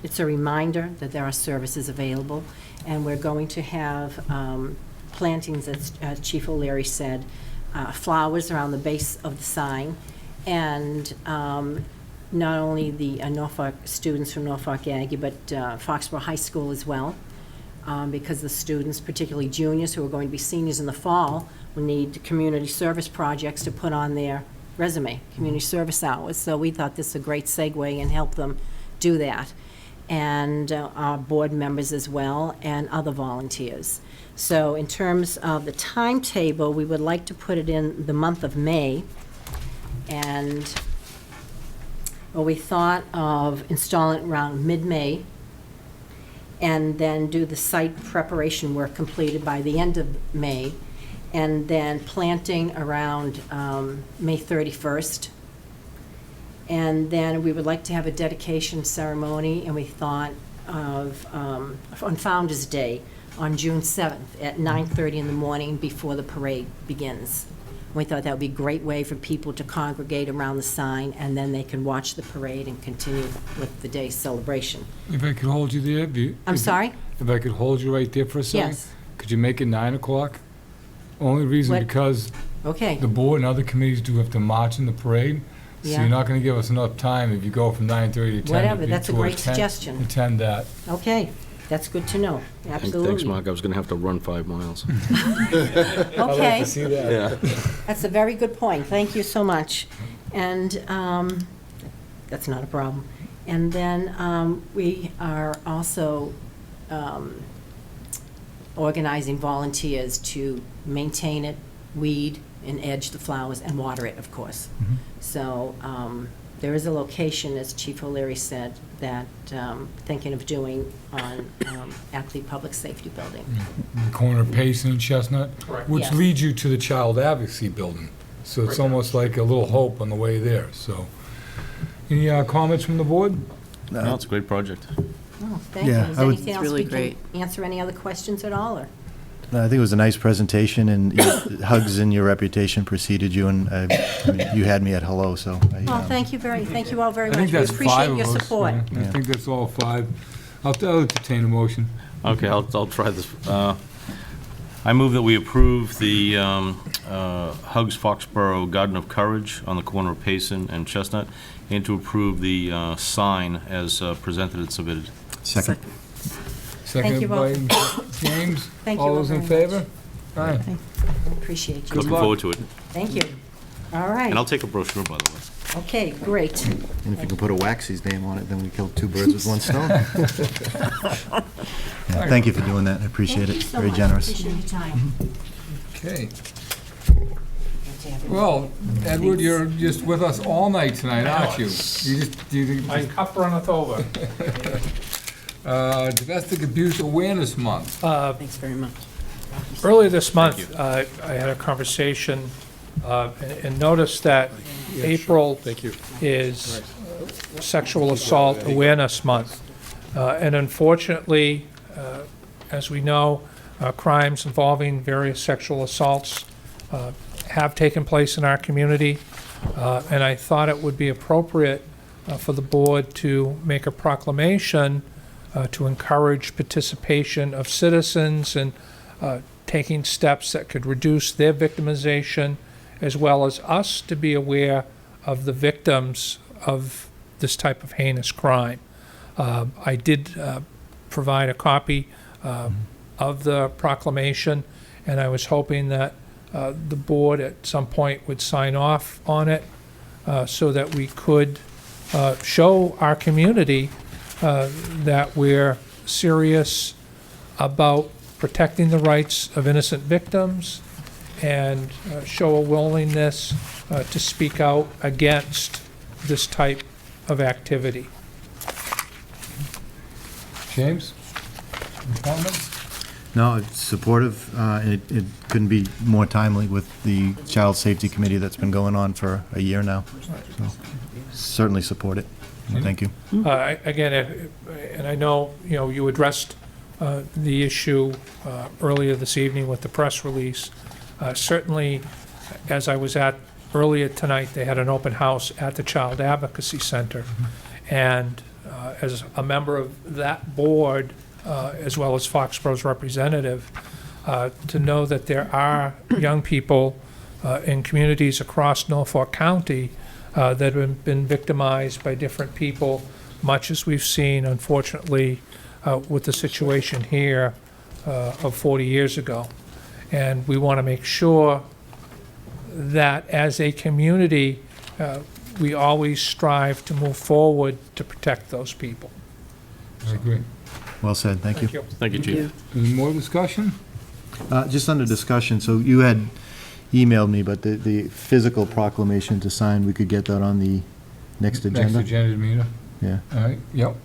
it's a reminder that there are services available, and we're going to have plantings, as Chief O'Leary said, flowers around the base of the sign, and not only the Norfolk students from Norfolk Aggie, but Foxborough High School as well, because the students, particularly juniors who are going to be seniors in the fall, will need community service projects to put on their resume, community service hours. So we thought this was a great segue and help them do that. And our board members as well, and other volunteers. So in terms of the timetable, we would like to put it in the month of May. And we thought of installing it around mid-May, and then do the site preparation work completed by the end of May, and then planting around May 31st. And then we would like to have a dedication ceremony, and we thought of, on Founder's Day, on June 7th at 9:30 in the morning before the parade begins. We thought that would be a great way for people to congregate around the sign, and then they can watch the parade and continue with the day's celebration. If I could hold you there. I'm sorry? If I could hold you right there for a second? Yes. Could you make it 9 o'clock? Only reason What- because Okay. the board and other committees do have to march in the parade. So Yeah. you're not going to give us enough time if you go from 9:30 to 10. Whatever, to be that's a towards great 10 suggestion. Attend that. Okay, that's good to know. Absolutely. Thanks, Mark. I was going to have to run 5 miles. Okay. See that? That's a very good point. Thank you so much. And that's not a problem. And then we are also organizing volunteers to maintain it, weed, and edge the flowers, and water it, of course. So there is a location, as Chief O'Leary said, that thinking of doing on at the Public Safety Building. The corner of Payson and Chestnut, Correct. which Yes. leads you to the Child Advocacy Building. So it's almost like a little hope on the way there, so. Any comments from the board? No, it's a great project. Oh, thank you. Yeah, Is I would- anything It's else really we can answer any other questions at all, or? I think it was a nice presentation, and hugs and your reputation preceded you, and I mean, you had me at hello, so. Well, thank you all very I much. think We that's five appreciate of your us. support. Yeah, I think that's all five. I'll entertain a motion. Okay, I'll try this. I move that we approve the Hugs Foxborough Garden of Courage on the corner of Payson and Chestnut, and to approve the sign as presented and submitted. Second. Seconded you by both. James. Thank you All all those in very favor? Aye. Appreciate you. Looking luck. forward to it. Thank you. All right. And I'll take a brochure, by the way. Okay, great. And if you can put a Waxy's name on it, then we killed two birds with one stone. Yeah, thank you for doing that, I appreciate Thank it, you so very much. generous. Appreciate your time. Okay. Well, Edward, you're just with us all night tonight, aren't you? My cup runneth over. Domestic Abuse Awareness Month. Thanks very much. Earlier this month, I had a conversation and noticed that April is Sexual Assault Awareness Month. And unfortunately, as we know, crimes involving various sexual assaults have taken place in our community. And I thought it would be appropriate for the board to make a proclamation to encourage participation of citizens and taking steps that could reduce their victimization, as well as us to be aware of the victims of this type of heinous crime. I did provide a copy of the proclamation, and I was hoping that the board at some point would sign off on it so that we could show our community that we're serious about protecting the rights of innocent victims and show a willingness to speak out against this type of activity. James? Any comments? No, it's supportive, and it couldn't be more timely with the Child Safety Committee that's been going on for a year now. So, certainly support it. Thank you. Again, and I know, you addressed the issue earlier this evening with the press release. Certainly, as I was at earlier tonight, they had an open house at the Child Advocacy Center. And as a member of that board, as well as Foxborough's representative, to know that there are young people in communities across Norfolk County that have been victimized by different people, much as we've seen, unfortunately, with the situation here of 40 years ago. And we want to make sure that as a community, we always strive to move forward to protect those people. I agree. Well said, thank you. Thank you, Chief. Any more discussion? Just under discussion, so you had emailed me, but the physical proclamation to sign, we could get that on the next agenda? Next agenda meeting. Yeah. All right, yep.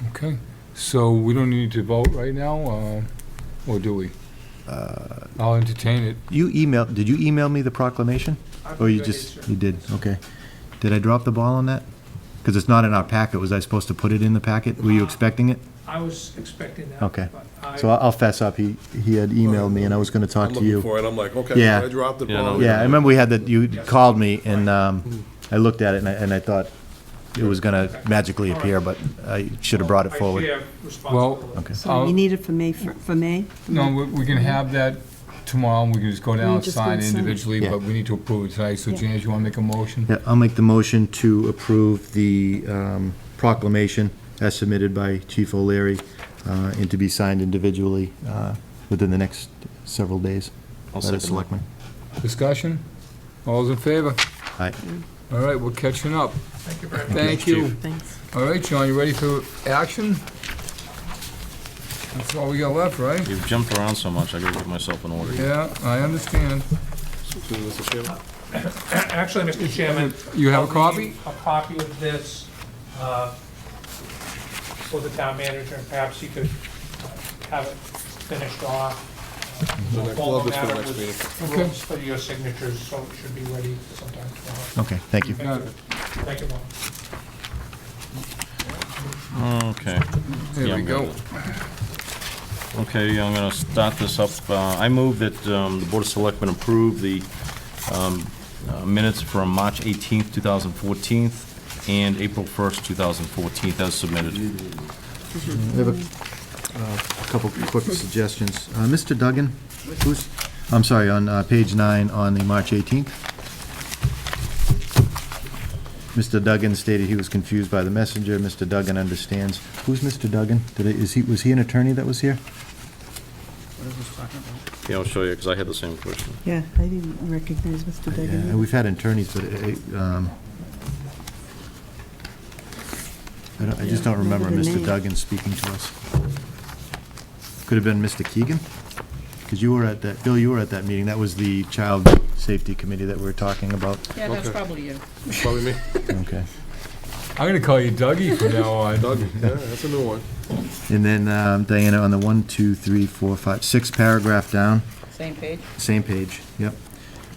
Okay. So we don't need to vote right now, or do we? I'll entertain it. Did you email me the proclamation? Or you just, you did, okay. Did I drop the ball on that? Because it's not in our packet, was I supposed to put it in the packet? Were you expecting it? I was expecting that. Okay. But So I'll fess up, he had emailed me and I was gonna talk I'm to looking you. for it, I'm like, okay, Yeah. I dropped it. Yeah, wrong. no, Yeah, I remember we had that, you called me and I looked at it and I thought it was gonna magically appear, but I should have brought it I forward. share responsibility. Okay. So you need it for May, for May? No, we can have that tomorrow, and we can just go down and just sign gonna sign it? individually, Yeah. but we need to approve it tonight. So Yeah. James, you want to make a motion? Yeah, I'll make the motion to approve the proclamation as submitted by Chief O'Leary and to be signed individually within the next several days I'll by the second that. selectmen. Discussion? All those in favor? Aye. All right, we're catching up. Thank you very much. Thank you. Thanks. All right, John, you ready for action? That's all we got left, right? You've jumped around so much, I gotta get myself in order. Yeah, I understand. Mr. Chairman? Actually, Mr. Chairman. You have a I'll copy? leave a copy of this for the town manager, and perhaps he could have it finished off. The next- All we'll the have this for the matter next was meeting. rooms for your signatures, so it should be ready sometime tomorrow. Okay, thank you. Got it. Thank you, Bob. Okay. There Yeah, we I'm go. good. Okay, I'm going to start this up. I move that the Board of Selectmen approve the minutes from March 18th, 2014, and April 1st, 2014, as submitted. I have a couple quick suggestions. Mr. Duggan, I'm sorry, on page 9 on the March 18th. Mr. Duggan stated he was confused by the messenger. Mr. Duggan understands. Who's Mr. Duggan? Was he an attorney that was here? Yeah, I'll show you, because I had the same question. Yeah, I didn't recognize Mr. Duggan. Yeah, we've had attorneys, but I just don't remember remember the Mr. name. Duggan speaking to us. Could have been Mr. Keegan? Because you were at that, Bill, you were at that meeting. That was the Child Safety Committee that we were talking about. Yeah, that's Okay. probably you. Probably me. Okay. I'm gonna call you Dougie from now on. Doug, yeah, that's a new one. And then Diana, on the 1, 2, 3, 4, 5, 6th paragraph down, Same page? same page, yep.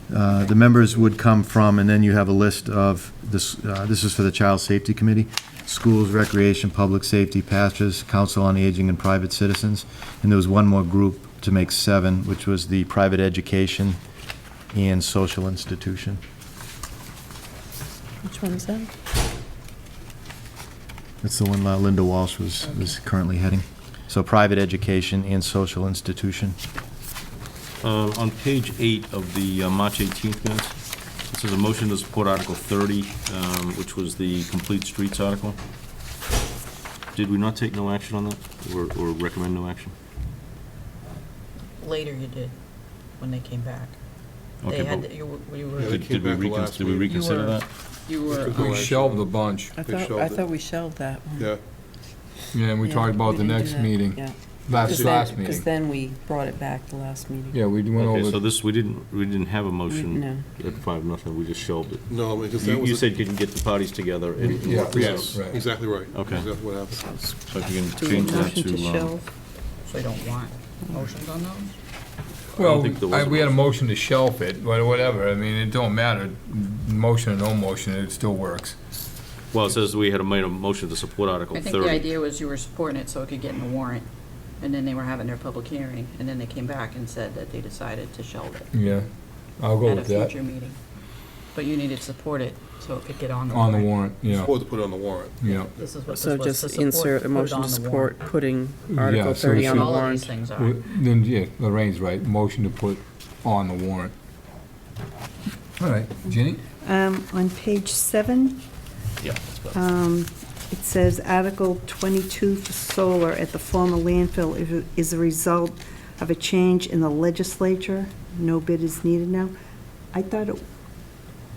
The members would come from, and then you have a list of, this is for the Child Safety Committee, schools, recreation, public safety, pastors, council on aging, and private citizens. And there was one more group to make 7, which was the private education and social institution. Which one is that? That's the one Linda Walsh was currently heading. So private education and social institution. On page 8 of the March 18th minutes, it says a motion to support Article 30, which was the complete streets article. Did we not take no action on that, or recommend no action? Later you did, when they came back. Okay, They had, but you Yeah, were, they came back the last did we week. reconsider You were- that? you were, Good. We shelved a bunch. I They shelved it. thought we shelved that one. Yeah, Yeah, and we Yeah, talked about we the didn't do next that. meeting, Yeah. last Because meeting. then we brought it back the last meeting. Yeah, we went Okay, so over, this, we didn't have a motion No. at 5-0, we just shelved it. no, because that You was. said you can get the parties together and yeah, work this yes, out. right. Exactly right. Okay. Exactly what happened. So if you Do can we change that motion to to, shelve? so you don't want motions on those? Well, think there was a we had a motion to shelf it, but whatever, I mean, it don't matter, motion or no motion, it still works. well, it says we had made a motion to support Article I 30. think the idea was you were supporting it so it could get in the warrant, and then they were having their public hearing, and then they came back and said that they decided to shelve it Yeah, I'll go at a with that, future meeting. But you needed to support it so it could get on the on warrant. the warrant, yeah, Supposed to put it on the warrant. yeah. This is what So this was, to just support, insert a put it motion on to the support warrant. putting Yeah, Article so we 30 on the should- All of warrant. these things are. Well, then, yeah, Lorraine's right, motion to put on the warrant. All right, Ginny? On page 7, Yeah, that's better. it says Article 22 for solar at the former landfill is a result of a change in the legislature. No bid is needed now.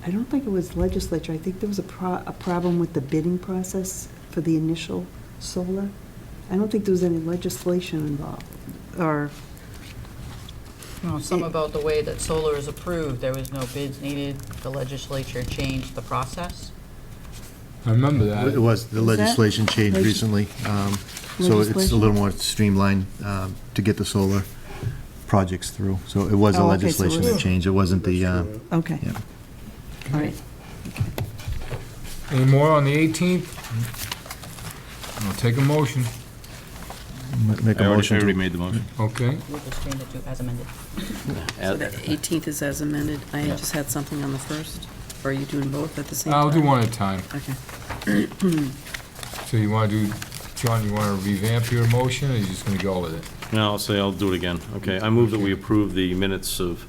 I don't think it was legislature. I think there was a problem with the bidding process for the initial solar. I don't think there was any legislation involved, or, No, some about the way that solar is approved, there was no bids needed, the legislature changed the process. I remember It that. was, the Was that legislation changed legis- recently, so it's a Legislation? little more streamlined to get the solar projects through. So it was the Oh, okay, so it legislation was- that changed, it wasn't the, okay. yeah. All right. Any more on the 18th? I'll take a motion, Make a I motion already to, made the motion. okay? We'll just change it to as amended. So the 18th is as amended. I had just had something on the first. Or are you doing both at the same time? I'll do one at a time. Okay. So you want to do, John, you want to revamp your motion, or you just going to go with it? No, I'll do it again. Okay, I move that we approve the minutes of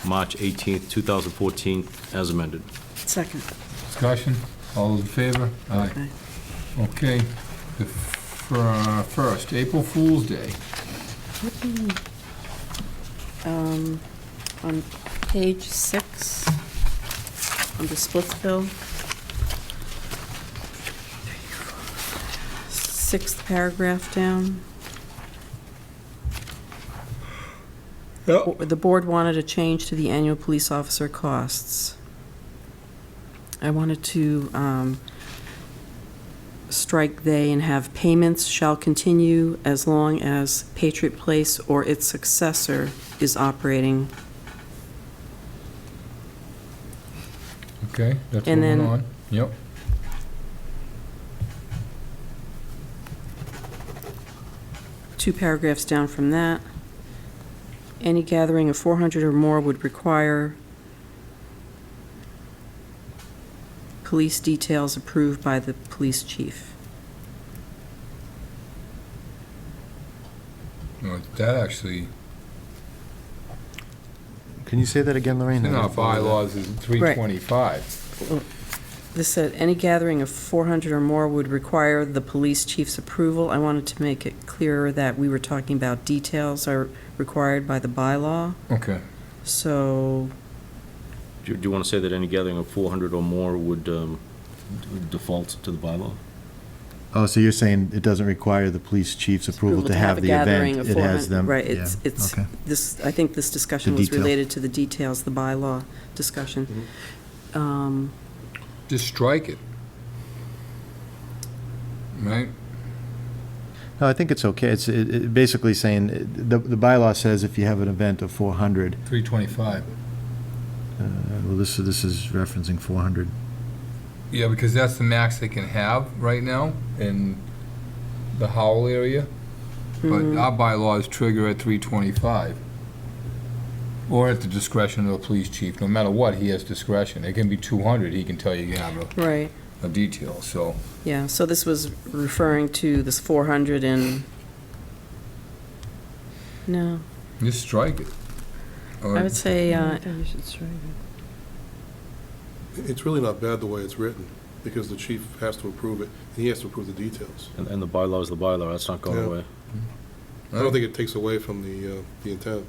March 18th, 2014, as amended. Second. Discussion, all those in favor? Aye. Okay. Okay, the first, April Fool's Day. On page 6, on the Splitsville, 6th paragraph down. The board wanted a change to the annual police officer costs. I wanted to strike "they" and have payments shall continue as long as Patriot Place or its successor is operating. Okay, that's And moving then- on. Yep. 2 paragraphs down from that. Any gathering of 400 or more would require police details approved by the police chief. No, that actually, Can you say that again, Lorraine? in our bylaws is 325. This said, any gathering of 400 or more would require the police chief's approval. I wanted to make it clearer that we were talking about details are required by the bylaw. Okay. So, Do you want to say that any gathering of 400 or more would default to the bylaw? Oh, so you're saying it doesn't require the police chief's approval to have a the gathering event? of It has 400 them, Right, yeah, it's, okay. this, I think this discussion The was detail. related to the details, the bylaw discussion. Just strike it. Right? No, I think it's okay. It's basically saying, the bylaw says if you have an event of 400, 325. well, this is referencing 400. Yeah, because that's the max they can have right now in the Howell area. But our bylaws trigger at 325. Or at the discretion of the police chief. No matter what, he has discretion. It can be 200, he can tell you have Right, a detail, so. yeah, so this was referring to this 400 and, no, Just strike it. Or- I would say, It's really not bad the way it's written, because the chief has to approve it, and he has to approve the details. And the bylaw is the bylaw, that's not going Yeah. away. I don't think it takes away from the intent.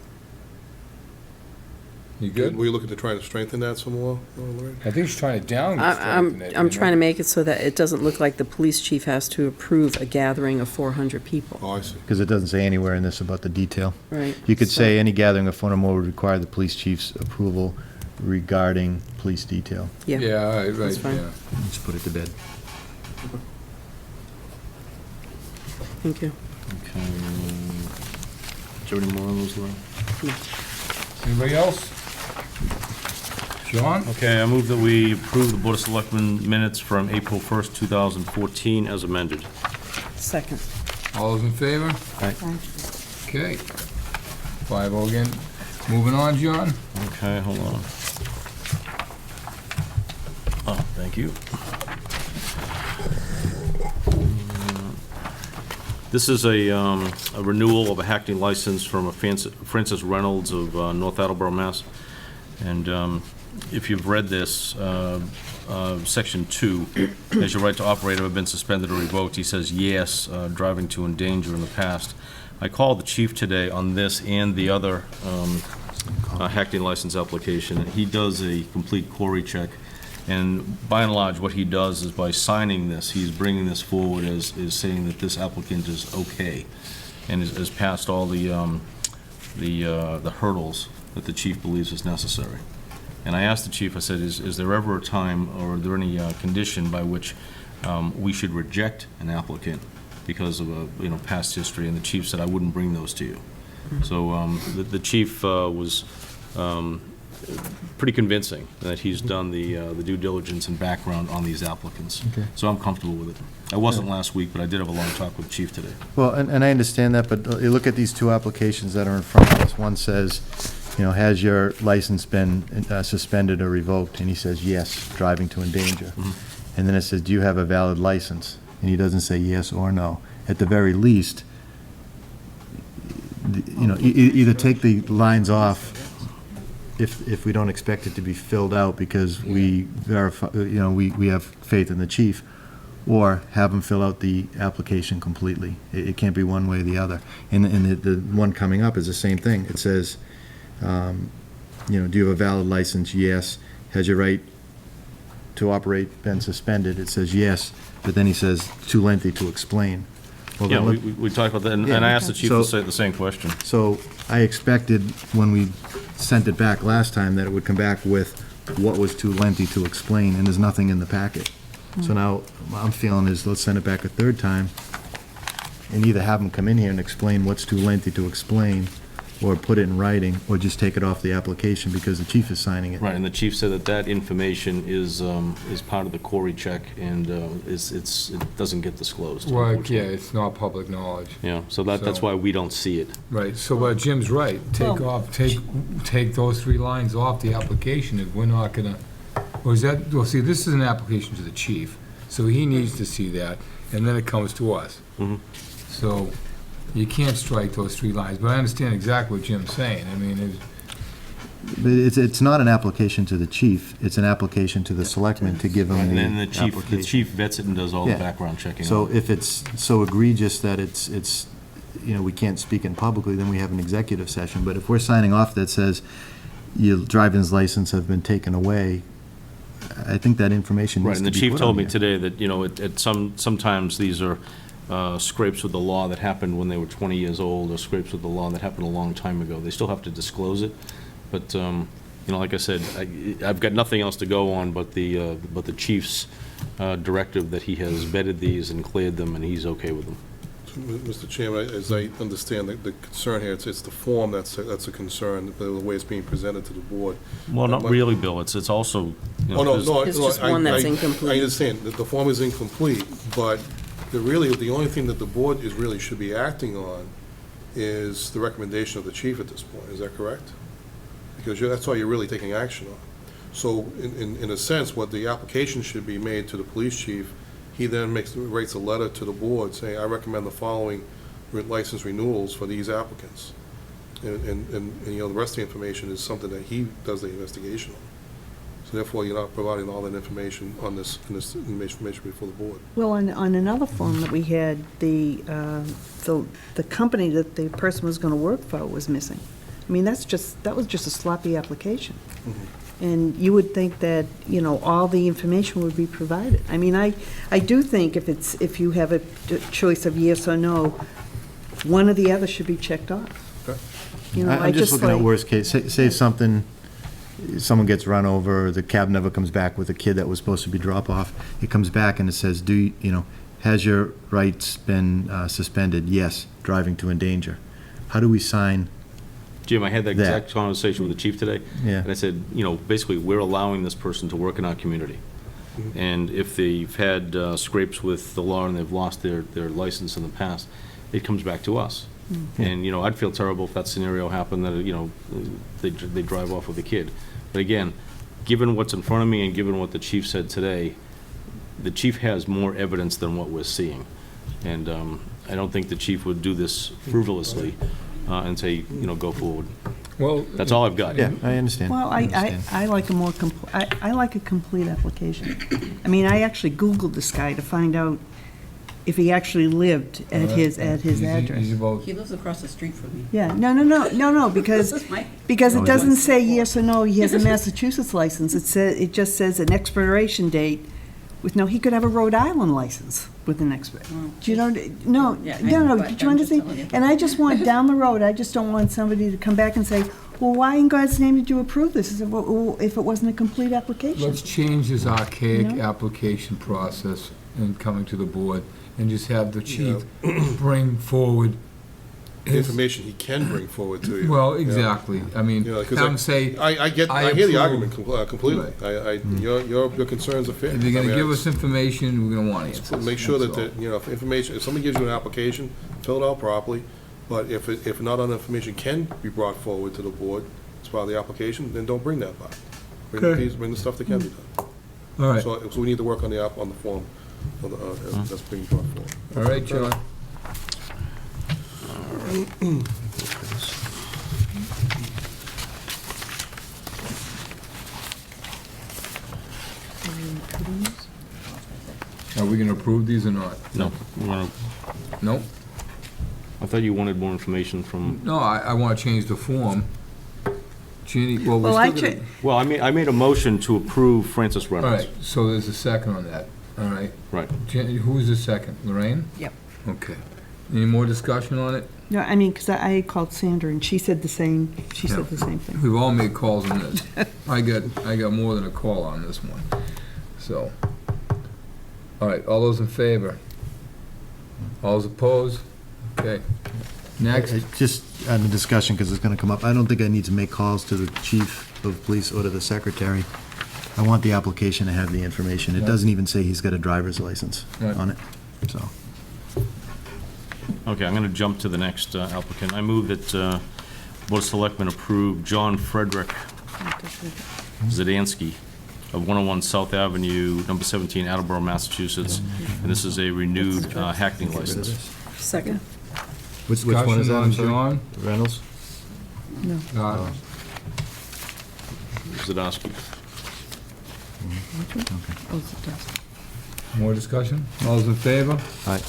You good? Were you looking to try to strengthen that some more, Lorraine? I think he's trying to down I'm strengthen it. trying to make it so that it doesn't look like the police chief has to approve a gathering of 400 people. Oh, I see. Because it doesn't say anywhere in this about the detail. Right. You could so- say any gathering of 400 or more would require the police chief's approval regarding police detail. Yeah, Yeah, all right, That's right, fine. yeah. Let's put it to bed. thank you. Okay. Do you have any more on those, Lorraine? Anybody else? John? Okay, I move that we approve the Board of Selectmen minutes from April 1st, 2014 as amended. Second. All those in favor? Aye. Okay. 5-0 again. Moving on, John? Okay, hold on. Oh, thank you. This is a renewal of a Hackney license from a Francis Reynolds of North Attleboro, Mass. And if you've read this, Section 2, has your right to operate ever been suspended or revoked? He says yes, driving to endanger in the past. I called the chief today on this and the other Hackney license application, and he does a complete query check. And by and large, what he does is by signing this, he's bringing this forward as saying that this applicant is okay and has passed all the hurdles that the chief believes is necessary. And I asked the chief, I said, is there ever a time or are there any condition by which we should reject an applicant because of a past history? And the chief said, I wouldn't bring those to you. So the chief was pretty convincing that he's done the due diligence and background on these applicants. Okay. So I'm comfortable with it. I wasn't last week, but I did have a long talk with the chief today. Well, and I understand that, but you look at these two applications that are in front of us. One says, has your license been suspended or revoked? And he says, yes, driving to endanger. And then it says, do you have a valid license? And he doesn't say yes or no. At the very least, either take the lines off if we don't expect it to be filled out because we verify, we have faith in the chief, or have them fill out the application completely. It can't be one way or the other. And the one coming up is the same thing. It says, do you have a valid license? Yes. Has your right to operate been suspended? It says yes, but then he says too lengthy to explain. Well, Yeah, then we talked about that, and Yeah. I asked the chief So- to say the same question. So I expected when we sent it back last time that it would come back with what was too lengthy to explain, and there's nothing in the packet. So now what I'm feeling is let's send it back a third time and either have them come in here and explain what's too lengthy to explain, or put it in writing, or just take it off the application because the chief is signing it. Right, and the chief said that that information is part of the Corey check, and it doesn't get disclosed. Well, yeah, unfortunately. it's not public knowledge. Yeah, so that's So- why we don't see it. Right, so Jim's right, take those 3 lines off the application if we're not gonna, well, see, this is an application to the chief, so he needs to see that, and then it comes to us. Mhm. So, you can't strike those 3 lines, but I understand exactly what Jim's saying, I mean, But it's not an application to the chief, it's an application to the selectmen to give them And the then the application. chief vets it and does all the Yeah. background checking. So on it. if it's so egregious that it's, we can't speak in publicly, then we have an executive session. But if we're signing off that says your driving's license have been taken away, I think that information Right, needs and to the be chief put told on me here. today that, sometimes these are scrapes with the law that happened when they were 20 years old, or scrapes with the law that happened a long time ago. They still have to disclose it, but, like I said, I've got nothing else to go on but the chief's directive that he has vetted these and cleared them, and he's okay with them. Mr. Chairman, as I understand the concern here, it's the form that's a concern, the way it's being presented to the board. Well, not really, Bill, it's also, Oh, no, no. It's no, just one that's incomplete. I understand that the form is incomplete, but the only thing that the board really should be acting on is the recommendation of the chief at this point. Is that correct? Because that's all you're really taking action on. So in a sense, what the application should be made to the police chief, he then writes a letter to the board saying, I recommend the following license renewals for these applicants. And the rest of the information is something that he does the investigation on. So therefore, you're not providing all that information on this information before the board. Well, on another form that we had, the company that the person was going to work for was missing. I mean, that was just a sloppy application. And you would think that, all the information would be provided. I mean, I do think if you have a choice of yes or no, one or the other should be checked off. Okay. I'm just looking at worst case, say something, someone gets run over, the cab never comes back with a kid that was supposed to be drop off. It comes back and it says, has your rights been suspended? Yes, driving to endanger. How do we sign? Jim, I had that exact conversation with the chief today. Yeah. And I said, basically, we're allowing this person to work in our community. And if they've had scrapes with the law and they've lost their license in the past, it comes back to us. And, I'd feel terrible if that scenario happened, that, they drive off with a kid. But again, given what's in front of me and given what the chief said today, the chief has more evidence than what we're seeing. And I don't think the chief would do this frivolously and say, go forward. well. That's all I've got. Yeah, I understand. Well, I like a more I like a complete application. I mean, I actually Googled this guy to find out if he actually lived at his address. Easy vote. He lives across the street from me. Yeah, no, because it doesn't say yes or no, he has a Massachusetts license. It just says an expiration date with he could have a Rhode Island license with an expiration. Do you know? No, Yeah, I know, but do you I'm just telling you. understand? And I just want down the road, I just don't want somebody to come back and say, well, why in God's name did you approve this if it wasn't a complete application? Let's change this archaic No. application process in coming to the board and just have the chief bring forward The his. information he can bring forward to you. Well, exactly. I mean, Yeah, 'cause have him say, I hear the approve. argument completely. Your concerns are fair. if you're I gonna mean, give us information, we're gonna want answers. Make sure That's that, if somebody gives you an application, fill it out properly, but if not enough information can be brought forward to the board as part of the application, then don't bring that back. Okay. Bring the stuff that can be done. all. All right, So we need to work on the form that's being brought forward. all right, John. Are we gonna approve these or not? No, you wanna- No? I thought you wanted more information from, No, I wanna change the form. Jeannie, well, we're Well, I still gonna. well, I made a motion to approve Francis All Reynolds. right, so there's a second on that, all right. Right. Who's the second, Lorraine? Yep. Okay. Any more discussion on it? No, I mean, because I had called Sandra and she said the same thing. We've all made calls on this. I got more than a call on this one, so. All right, all those in favor? All those opposed? Okay. Next. Just on the discussion, because it's going to come up, I don't think I need to make calls to the chief of police or to the secretary. I want the application to have the information. It Yeah. doesn't even say he's got a driver's license Right. on it, so. Okay, I'm going to jump to the next applicant. I move that Board of Selectmen approve John Frederick Zadansky of 101 South Avenue, number 17, Attleboro, Massachusetts. And this is a renewed Hackney license. Second. Which one is that? I'm Discussion on sorry? John? Reynolds? Zadowski. More discussion? All those in favor? Aye.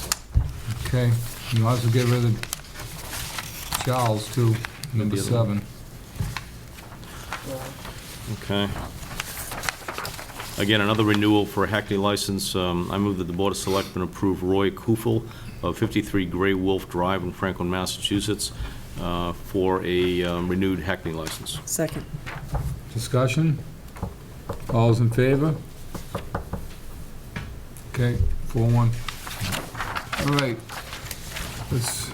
Okay, you might as well get rid of Charles, too, number The other 7. Okay. Again, another renewal for a Hackney license. I move that the Board of Selectmen approve Roy Kufel of 53 Gray Wolf Drive in Franklin, Massachusetts, for a renewed Hackney license. Second. Discussion? All those in favor? Okay, 4-1. All right, let's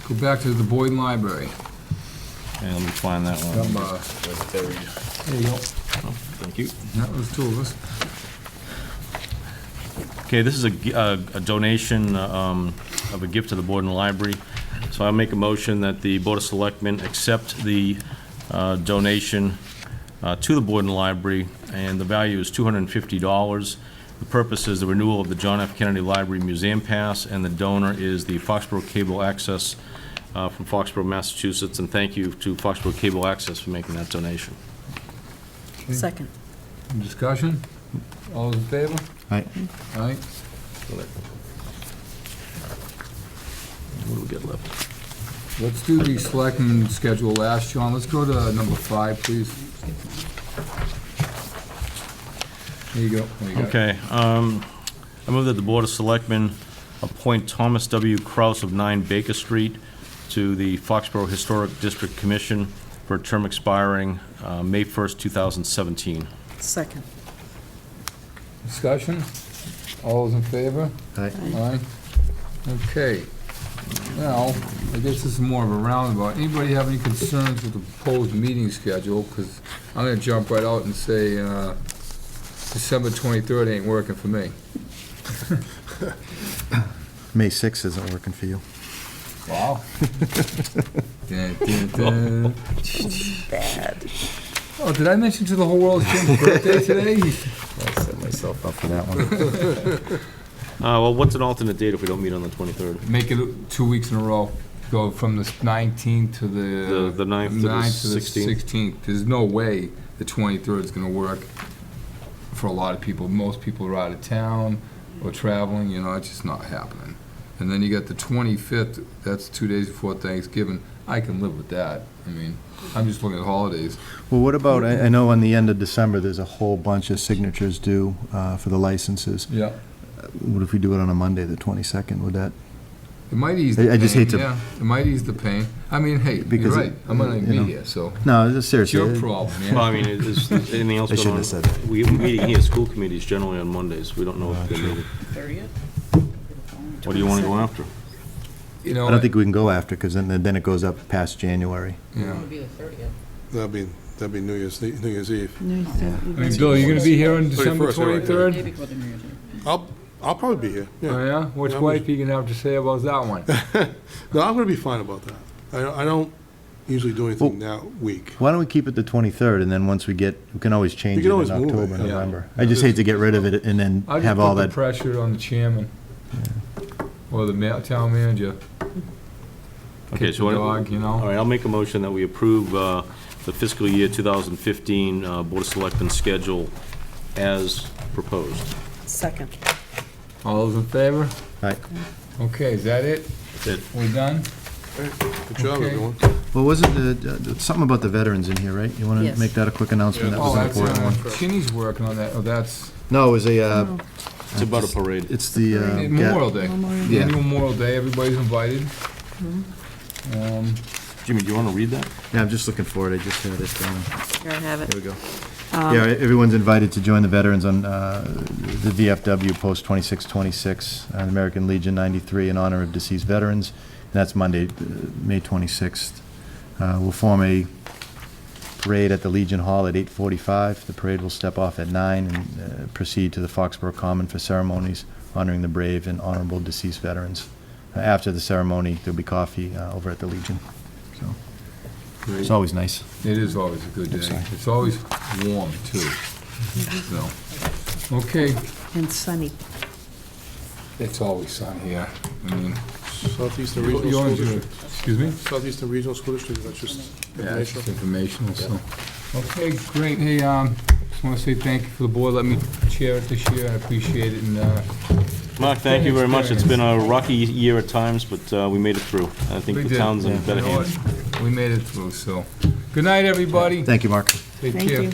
go back to the Boyden Library. And let me find that one. Number, there you go. Thank you. That was 2 of us. Okay, this is a donation of a gift to the Boyden Library. So I'll make a motion that the Board of Selectmen accept the donation to the Boyden Library, and the value is $250. The purpose is the renewal of the John F. Kennedy Library Museum Pass, and the donor is the Foxborough Cable Access from Foxborough, Massachusetts. And thank you to Foxborough Cable Access for making that donation. Second. Discussion? All those in favor? Aye. Aye. What do we get left? Let's do the selectmen schedule last, John. Let's go to number 5, please. There you go. There you go. Okay, I move that the Board of Selectmen appoint Thomas W. Kraus of 9 Baker Street to the Foxborough Historic District Commission for a term expiring May 1st, 2017. Second. Discussion? All those in favor? Aye. Aye. Okay. Now, I guess this is more of a roundabout. Anybody have any concerns with the proposed meeting schedule? Because I'm going to jump right out and say December 23rd ain't working for me. May 6th isn't working for you. Wow. Dun, dun, dun. Bad. Oh, did I mention to the whole world it's Jim's birthday today? I set myself up for that one. Well, what's an alternate date if we don't meet on the 23rd? Make it 2 weeks in a row. Go from the 19th to the... The 9th to the 16th. 16th. There's no way the 23rd is going to work for a lot of people. Most people are out of town or traveling, you know, it's just not happening. And then you got the 25th, that's 2 days before Thanksgiving. I can live with that. I mean, I'm just looking at holidays. Well, what about, I know on the end of December, there's a whole bunch of signatures due for the licenses. Yeah. What if we do it on a Monday, the 22nd? Would that? It might ease the pain. I just hate to- Yeah, it might ease the pain. I mean, hey, Because you're right. I'm going to you be know. here, so No, it's seriously. your problem, Well, man. I mean, is anything else I going on? shouldn't have said that. We meeting here, school committees generally on Mondays. We don't know if they're meeting. 30th? What do you want to go after? You know, I don't think we can go after, because then it goes up past January. It Yeah. would be the 30th. That'd be New Year's Eve. I mean, Bill, you going to be here on December 31st, right. 23rd? Day before the New Year's Eve. I'll probably be here, Oh, yeah. yeah? What's Yeah, wife you going to have to say about that one? No, I'm gonna be fine about that. I don't usually do anything that week. Why don't we keep it the 23rd, and then once we can always change You it can in always move October, it, yeah. November. I just hate to get rid of it and then I just have all put the that. pressure on the chairman. Or the town manager. Okay, Kick so the dog, you all know? right, I'll make a motion that we approve the fiscal year 2015 Board of Selectmen schedule as proposed. Second. All those in favor? Aye. Okay, is that it? That's it. We're done? Good job, Okay. everyone. Well, wasn't something about the veterans in here, right? You want to Yes. make that a quick announcement? That Oh, was an that's, important one. Chinny's working on that. Oh, that's No, it was It's about a parade. it's the, Memorial Day. Yeah. Annual Memorial Day, everybody's invited. Jimmy, do you want to read that? yeah, I'm just looking for it. I just had it, Here I have it. here we go. Yeah, everyone's invited to join the veterans on the VFW Post 2626, American Legion 93, in honor of deceased veterans. That's Monday, May 26th. We'll form a parade at the Legion Hall at 8:45. The parade will step off at 9 and proceed to the Foxborough Common for ceremonies honoring the brave and honorable deceased veterans. After the ceremony, there'll be coffee over at the Legion. So it's always nice. It is always a good day. It's always warm, too. So, okay, And sunny. it's always sun here. I mean, Southeastern you Regional always School do- District. excuse me? Southeastern Regional School District, that's just Yeah, it's just information. informational, so. Okay, great. Hey, just want to say thank you for the board. Let me chair it this year. I appreciate it, and, Mark, thank you very much. It's been a rocky year at times, but we made it through. I think we the did. town's in You better know what? hands. We made it through, so. Good night, everybody. Thank you, Mark. Take Thank care. you.